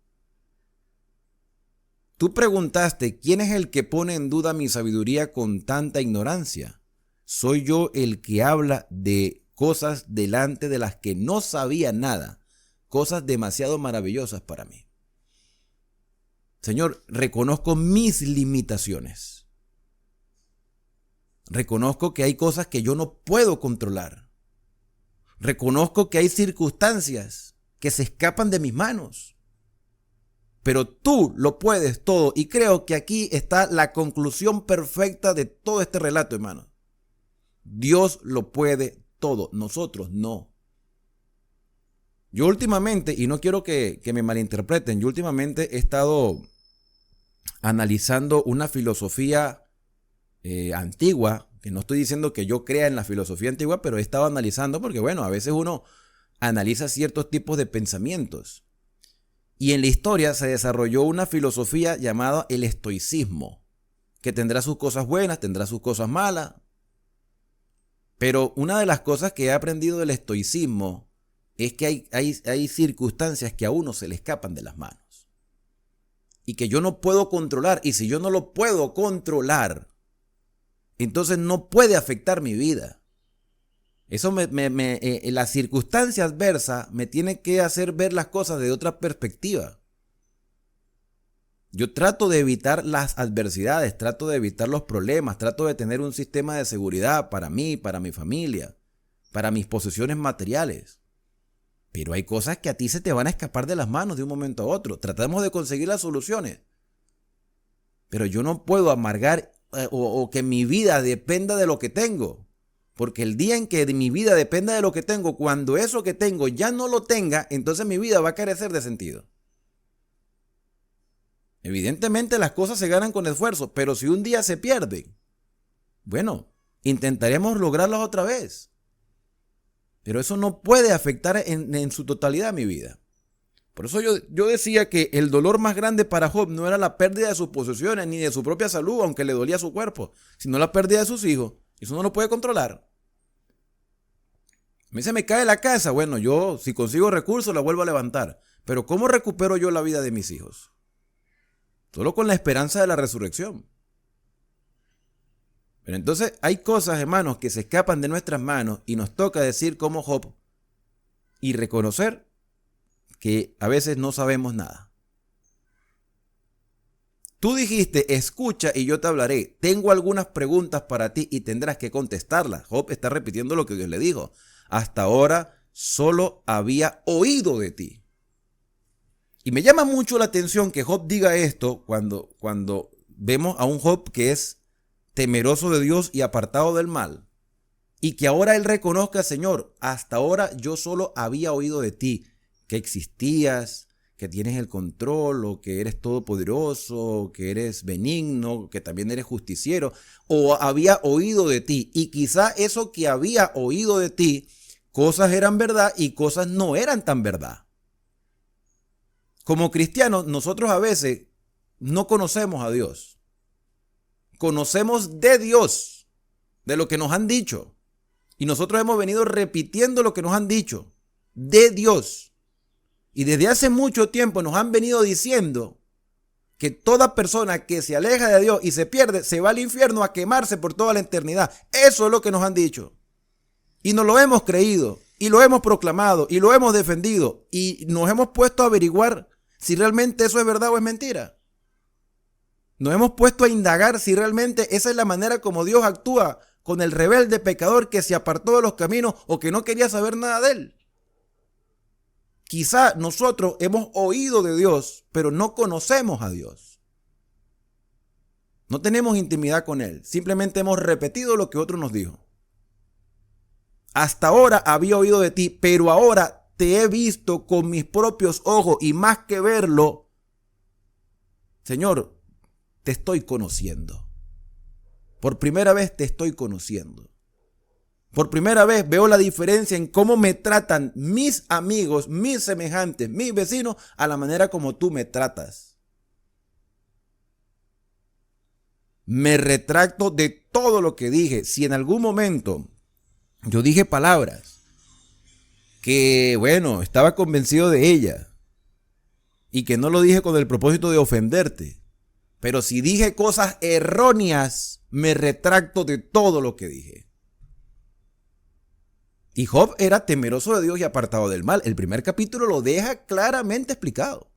Tú preguntaste: ¿quién es el que pone en duda mi sabiduría con tanta ignorancia? Soy yo el que habla de cosas delante de las que no sabía nada, cosas demasiado maravillosas para mí. Señor, reconozco mis limitaciones. Reconozco que hay cosas que yo no puedo controlar. Reconozco que hay circunstancias que se escapan de mis manos. Pero tú lo puedes todo. Y creo que aquí está la conclusión perfecta de todo este relato, hermano. Dios lo puede todo. Nosotros no. Yo últimamente, y no quiero que me malinterpreten, yo últimamente he estado analizando una filosofía antigua, que no estoy diciendo que yo crea en la filosofía antigua, pero he estado analizando porque, bueno, a veces uno analiza ciertos tipos de pensamientos. Y en la historia se desarrolló una filosofía llamada el estoicismo, que tendrá sus cosas buenas, tendrá sus cosas malas. Pero una de las cosas que he aprendido del estoicismo es que hay circunstancias que a uno se le escapan de las manos y que yo no puedo controlar. Y si yo no lo puedo controlar, entonces no puede afectar mi vida. Eso la circunstancia adversa me tiene que hacer ver las cosas de otra perspectiva. Yo trato de evitar las adversidades, trato de evitar los problemas, trato de tener un sistema de seguridad para mí, para mi familia, para mis posesiones materiales. Pero hay cosas que a ti se te van a escapar de las manos de un momento a otro. Tratamos de conseguir las soluciones. Pero yo no puedo amargar o que mi vida dependa de lo que tengo. Porque el día en que mi vida dependa de lo que tengo, cuando eso que tengo ya no lo tenga, entonces mi vida va a carecer de sentido. Evidentemente las cosas se ganan con esfuerzo, pero si un día se pierden, bueno, intentaremos lograrlas otra vez. Pero eso no puede afectar en su totalidad mi vida. Por eso yo decía que el dolor más grande para Job no era la pérdida de sus posesiones ni de su propia salud, aunque le dolía su cuerpo, sino la pérdida de sus hijos. Eso no lo puede controlar. A mí se me cae la casa. Bueno, yo si consigo recursos la vuelvo a levantar. Pero ¿cómo recupero yo la vida de mis hijos? Solo con la esperanza de la resurrección. Pero entonces hay cosas, hermanos, que se escapan de nuestras manos y nos toca decir como Job y reconocer que a veces no sabemos nada. Tú dijiste: escucha y yo te hablaré. Tengo algunas preguntas para ti y tendrás que contestarlas. Job está repitiendo lo que Dios le dijo. Hasta ahora solo había oído de ti. Y me llama mucho la atención que Job diga esto cuando vemos a un Job que es temeroso de Dios y apartado del mal. Y que ahora él reconozca: Señor, hasta ahora yo solo había oído de ti, que existías, que tienes el control, o que eres todopoderoso, que eres benigno, que también eres justiciero, o había oído de ti. Y quizá eso que había oído de ti Cosas eran verdad y cosas no eran tan verdad. Como cristianos, nosotros a veces no conocemos a Dios. Conocemos de Dios, de lo que nos han dicho. Y nosotros hemos venido repitiendo lo que nos han dicho de Dios. Y desde hace mucho tiempo nos han venido diciendo que toda persona que se aleja de Dios y se pierde, se va al infierno a quemarse por toda la eternidad. Eso es lo que nos han dicho. Y nos lo hemos creído, y lo hemos proclamado, y lo hemos defendido, y nos hemos puesto a averiguar si realmente eso es verdad o es mentira. Nos hemos puesto a indagar si realmente esa es la manera como Dios actúa con el rebelde pecador que se apartó de los caminos o que no quería saber nada de él. Quizá nosotros hemos oído de Dios, pero no conocemos a Dios. No tenemos intimidad con Él, simplemente hemos repetido lo que otro nos dijo. Hasta ahora había oído de ti, pero ahora te he visto con mis propios ojos y más que verlo, Señor, te estoy conociendo. Por primera vez te estoy conociendo. Por primera vez veo la diferencia en cómo me tratan mis amigos, mis semejantes, mis vecinos, a la manera como tú me tratas. Me retracto de todo lo que dije. Si en algún momento yo dije palabras que, bueno, estaba convencido de ellas y que no lo dije con el propósito de ofenderte, pero si dije cosas erróneas, me retracto de todo lo que dije. Y Job era temeroso de Dios y apartado del mal. El primer capítulo lo deja claramente explicado.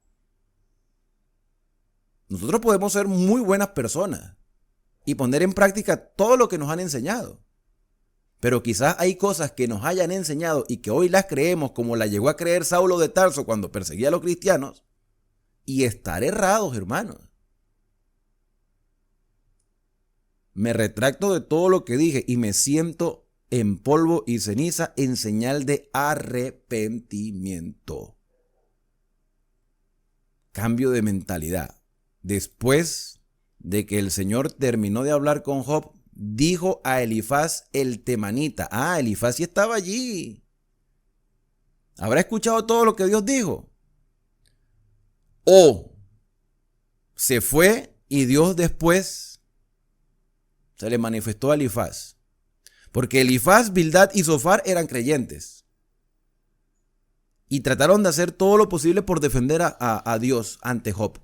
Nosotros podemos ser muy buenas personas y poner en práctica todo lo que nos han enseñado. Pero quizás hay cosas que nos hayan enseñado y que hoy las creemos como la llegó a creer Saulo de Tarso cuando perseguía a los cristianos, y estar errados, hermanos. Me retracto de todo lo que dije y me siento en polvo y ceniza en señal de arrepentimiento. Cambio de mentalidad. Después de que el Señor terminó de hablar con Job, dijo a Elifaz el temanita. Elifaz sí estaba allí. ¿Habrá escuchado todo lo que Dios dijo? O se fue y Dios después se le manifestó a Elifaz. Porque Elifaz, Bildad y Zofar eran creyentes. Y trataron de hacer todo lo posible por defender a Dios ante Job.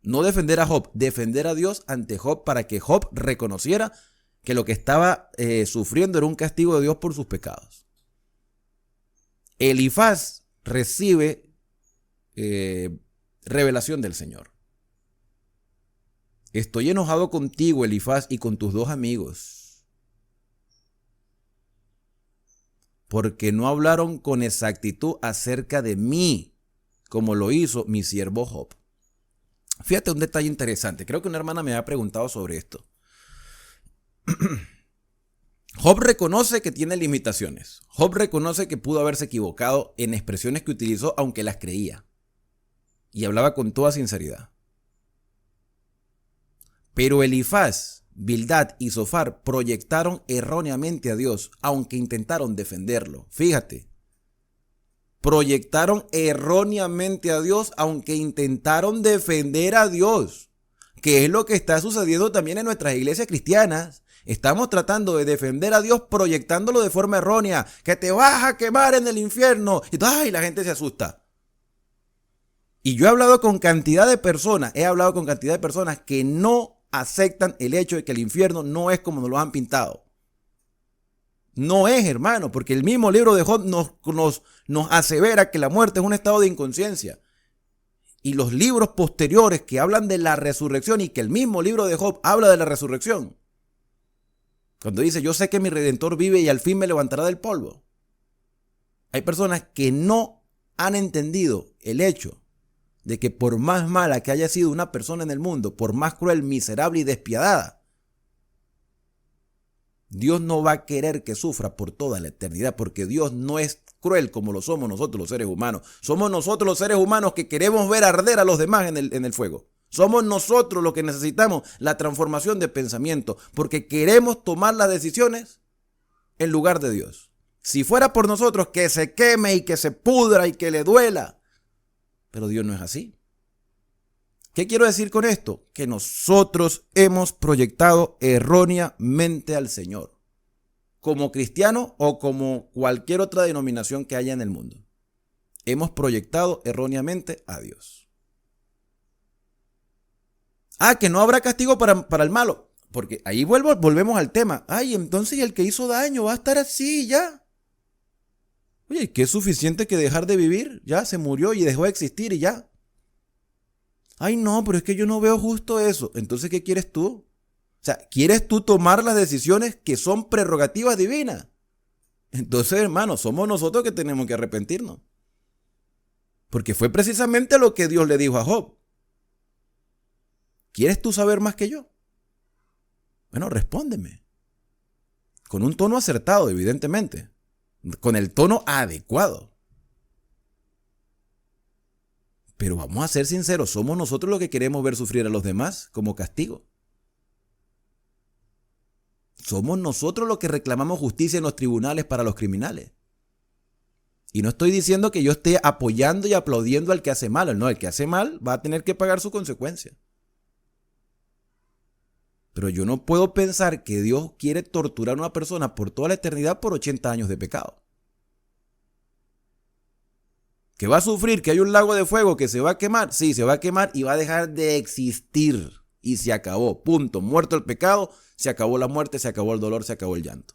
No defender a Job, defender a Dios ante Job para que Job reconociera que lo que estaba sufriendo era un castigo de Dios por sus pecados. Elifaz recibe revelación del Señor. Estoy enojado contigo, Elifaz, y con tus dos amigos, porque no hablaron con exactitud acerca de mí, como lo hizo mi siervo Job. Fíjate un detalle interesante. Creo que una hermana me había preguntado sobre esto. Job reconoce que tiene limitaciones. Job reconoce que pudo haberse equivocado en expresiones que utilizó, aunque las creía. Y hablaba con toda sinceridad. Pero Elifaz, Bildad y Zofar proyectaron erróneamente a Dios, aunque intentaron defenderlo. Fíjate. Proyectaron erróneamente a Dios, aunque intentaron defender a Dios, que es lo que está sucediendo también en nuestras iglesias cristianas. Estamos tratando de defender a Dios proyectándolo de forma errónea, que te vas a quemar en el infierno, y la gente se asusta. Y yo he hablado con cantidad de personas, que no aceptan el hecho de que el infierno no es como nos lo han pintado. No es, hermano, porque el mismo libro de Job nos asevera que la muerte es un estado de inconsciencia. Y los libros posteriores que hablan de la resurrección, y que el mismo libro de Job habla de la resurrección, cuando dice, yo sé que mi Redentor vive y al fin me levantará del polvo. Hay personas que no han entendido el hecho de que por más mala que haya sido una persona en el mundo, por más cruel, miserable y despiadada, Dios no va a querer que sufra por toda la eternidad, porque Dios no es cruel como lo somos nosotros los seres humanos. Somos nosotros los seres humanos que queremos ver arder a los demás en el fuego. Somos nosotros los que necesitamos la transformación de pensamiento, porque queremos tomar las decisiones en lugar de Dios. Si fuera por nosotros, que se queme y que se pudra y que le duela. Pero Dios no es así. ¿Qué quiero decir con esto? Que nosotros hemos proyectado erróneamente al Señor, como cristiano o como cualquier otra denominación que haya en el mundo. Hemos proyectado erróneamente a Dios. Que no habrá castigo para el malo. Porque ahí volvemos al tema. Entonces el que hizo daño va a estar así ya. Oye, ¿qué es suficiente que dejar de vivir? Ya se murió y dejó de existir y ya. No, pero es que yo no veo justo eso. Entonces, ¿qué quieres tú? O sea, ¿quieres tú tomar las decisiones que son prerrogativas divinas? Entonces, hermano, somos nosotros que tenemos que arrepentirnos. Porque fue precisamente lo que Dios le dijo a Job. ¿Quieres tú saber más que yo? Bueno, respóndeme. Con un tono acertado, evidentemente. Con el tono adecuado. Pero vamos a ser sinceros, somos nosotros los que queremos ver sufrir a los demás como castigo. Somos nosotros los que reclamamos justicia en los tribunales para los criminales. Y no estoy diciendo que yo esté apoyando y aplaudiendo al que hace mal. No, el que hace mal va a tener que pagar su consecuencia. Pero yo no puedo pensar que Dios quiere torturar a una persona por toda la eternidad por 80 años de pecado. ¿Que va a sufrir, que hay un lago de fuego que se va a quemar? Sí, se va a quemar y va a dejar de existir. Y se acabó, punto. Muerto el pecado, se acabó la muerte, se acabó el dolor, se acabó el llanto.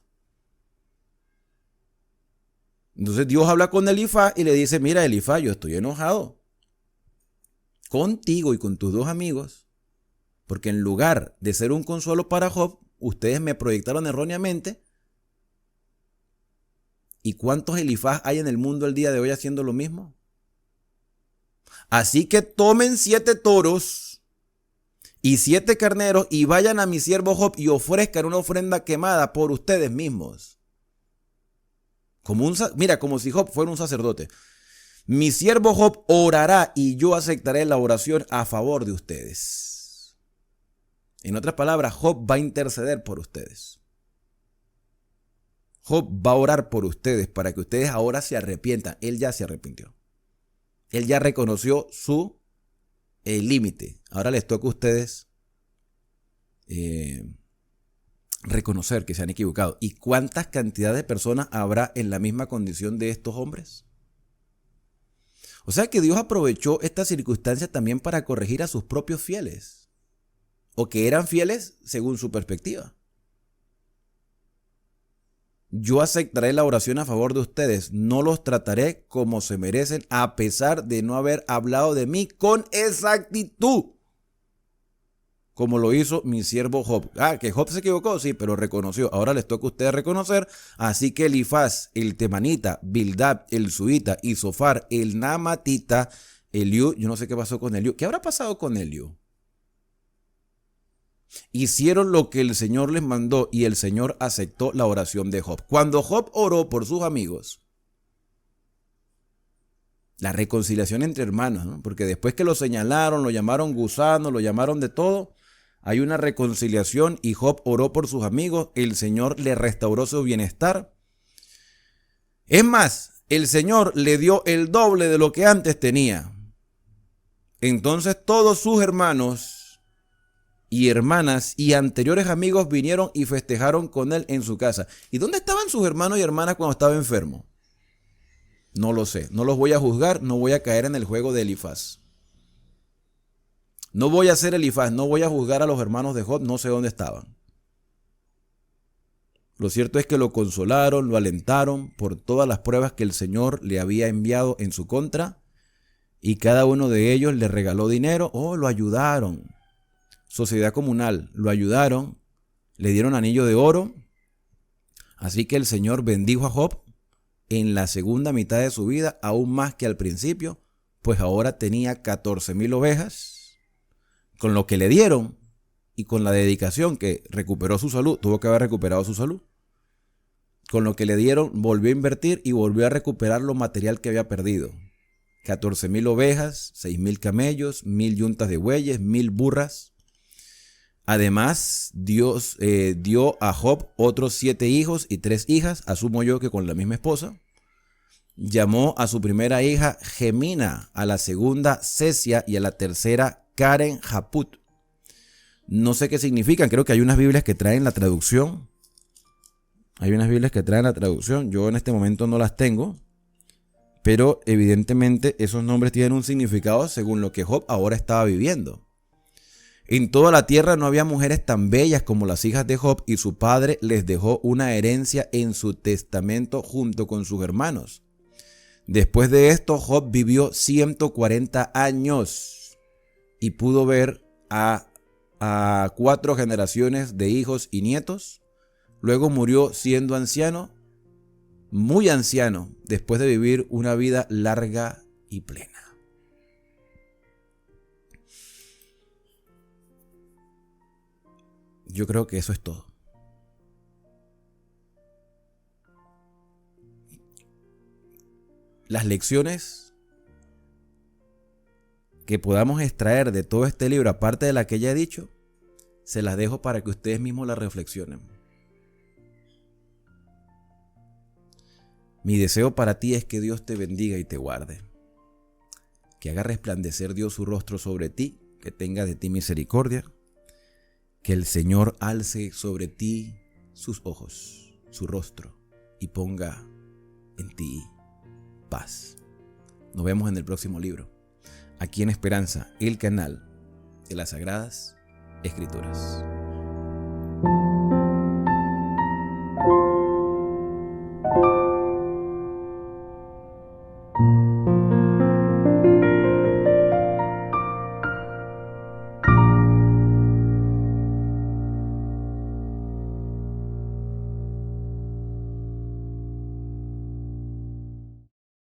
Entonces Dios habla con Elifaz y le dice, mira Elifaz, yo estoy enojado contigo y con tus dos amigos, porque en lugar de ser un consuelo para Job, ustedes me proyectaron erróneamente. ¿Y cuántos Elifaz hay en el mundo el día de hoy haciendo lo mismo? Así que tomen 7 toros y 7 carneros y vayan a mi siervo Job y ofrezcan una ofrenda quemada por ustedes mismos. Como si Job fuera un sacerdote. Mi siervo Job orará y yo aceptaré la oración a favor de ustedes. En otras palabras, Job va a interceder por ustedes. Job va a orar por ustedes para que ustedes ahora se arrepientan. Él ya se arrepintió. Él ya reconoció su límite. Ahora les toca a ustedes reconocer que se han equivocado. ¿Y cuántas cantidades de personas habrá en la misma condición de estos hombres? O sea que Dios aprovechó esta circunstancia también para corregir a sus propios fieles. O que eran fieles según su perspectiva. Yo aceptaré la oración a favor de ustedes, no los trataré como se merecen a pesar de no haber hablado de mí con exactitud, como lo hizo mi siervo Job. Que Job se equivocó, sí, pero reconoció. Ahora les toca a ustedes reconocer. Así que Elifaz, el temanita, Bildad, el suita, y Zofar, el namatita, Eliú, yo no sé qué pasó con Eliú. ¿Qué habrá pasado con Eliú? Hicieron lo que el Señor les mandó y el Señor aceptó la oración de Job. Cuando Job oró por sus amigos, la reconciliación entre hermanos, ¿no? Porque después que lo señalaron, lo llamaron gusano, lo llamaron de todo, hay una reconciliación y Job oró por sus amigos, el Señor le restauró su bienestar. Es más, el Señor le dio el doble de lo que antes tenía. Entonces todos sus hermanos y hermanas y anteriores amigos vinieron y festejaron con él en su casa. ¿Y dónde estaban sus hermanos y hermanas cuando estaba enfermo? No lo sé, no los voy a juzgar, no voy a caer en el juego de Elifaz. No voy a ser Elifaz, no voy a juzgar a los hermanos de Job, no sé dónde estaban. Lo cierto es que lo consolaron, lo alentaron por todas las pruebas que el Señor le había enviado en su contra, y cada uno de ellos le regaló dinero o lo ayudaron. Sociedad comunal, lo ayudaron, le dieron anillo de oro. Así que el Señor bendijo a Job en la segunda mitad de su vida, aún más que al principio, pues ahora tenía 14,000 ovejas. Con lo que le dieron y con la dedicación que recuperó su salud, tuvo que haber recuperado su salud. Con lo que le dieron, volvió a invertir y volvió a recuperar lo material que había perdido. 14,000 ovejas, 6,000 camellos, 1,000 yuntas de bueyes, 1,000 burras. Además, Dios dio a Job otros 7 hijos y 3 hijas, asumo yo que con la misma esposa. Llamó a su primera hija Gemina, a la segunda Cesia y a la tercera Karen Japut. No sé qué significan, creo que hay unas Biblias que traen la traducción. Yo en este momento no las tengo. Pero evidentemente esos nombres tienen un significado según lo que Job ahora estaba viviendo. En toda la tierra no había mujeres tan bellas como las hijas de Job, y su padre les dejó una herencia en su testamento junto con sus hermanos. Después de esto, Job vivió 140 años y pudo ver a 4 generaciones de hijos y nietos. Luego murió siendo anciano, muy anciano, después de vivir una vida larga y plena. Yo creo que eso es todo. Las lecciones que podamos extraer de todo este libro, aparte de la que ya he dicho, se las dejo para que ustedes mismos la reflexionen. Mi deseo para ti es que Dios te bendiga y te guarde, que haga resplandecer Dios su rostro sobre ti, que tenga de ti misericordia, que el Señor alce sobre ti sus ojos, su rostro, y ponga en ti paz. Nos vemos en el próximo libro, aquí en Esperanza, el canal de las Sagradas Escrituras.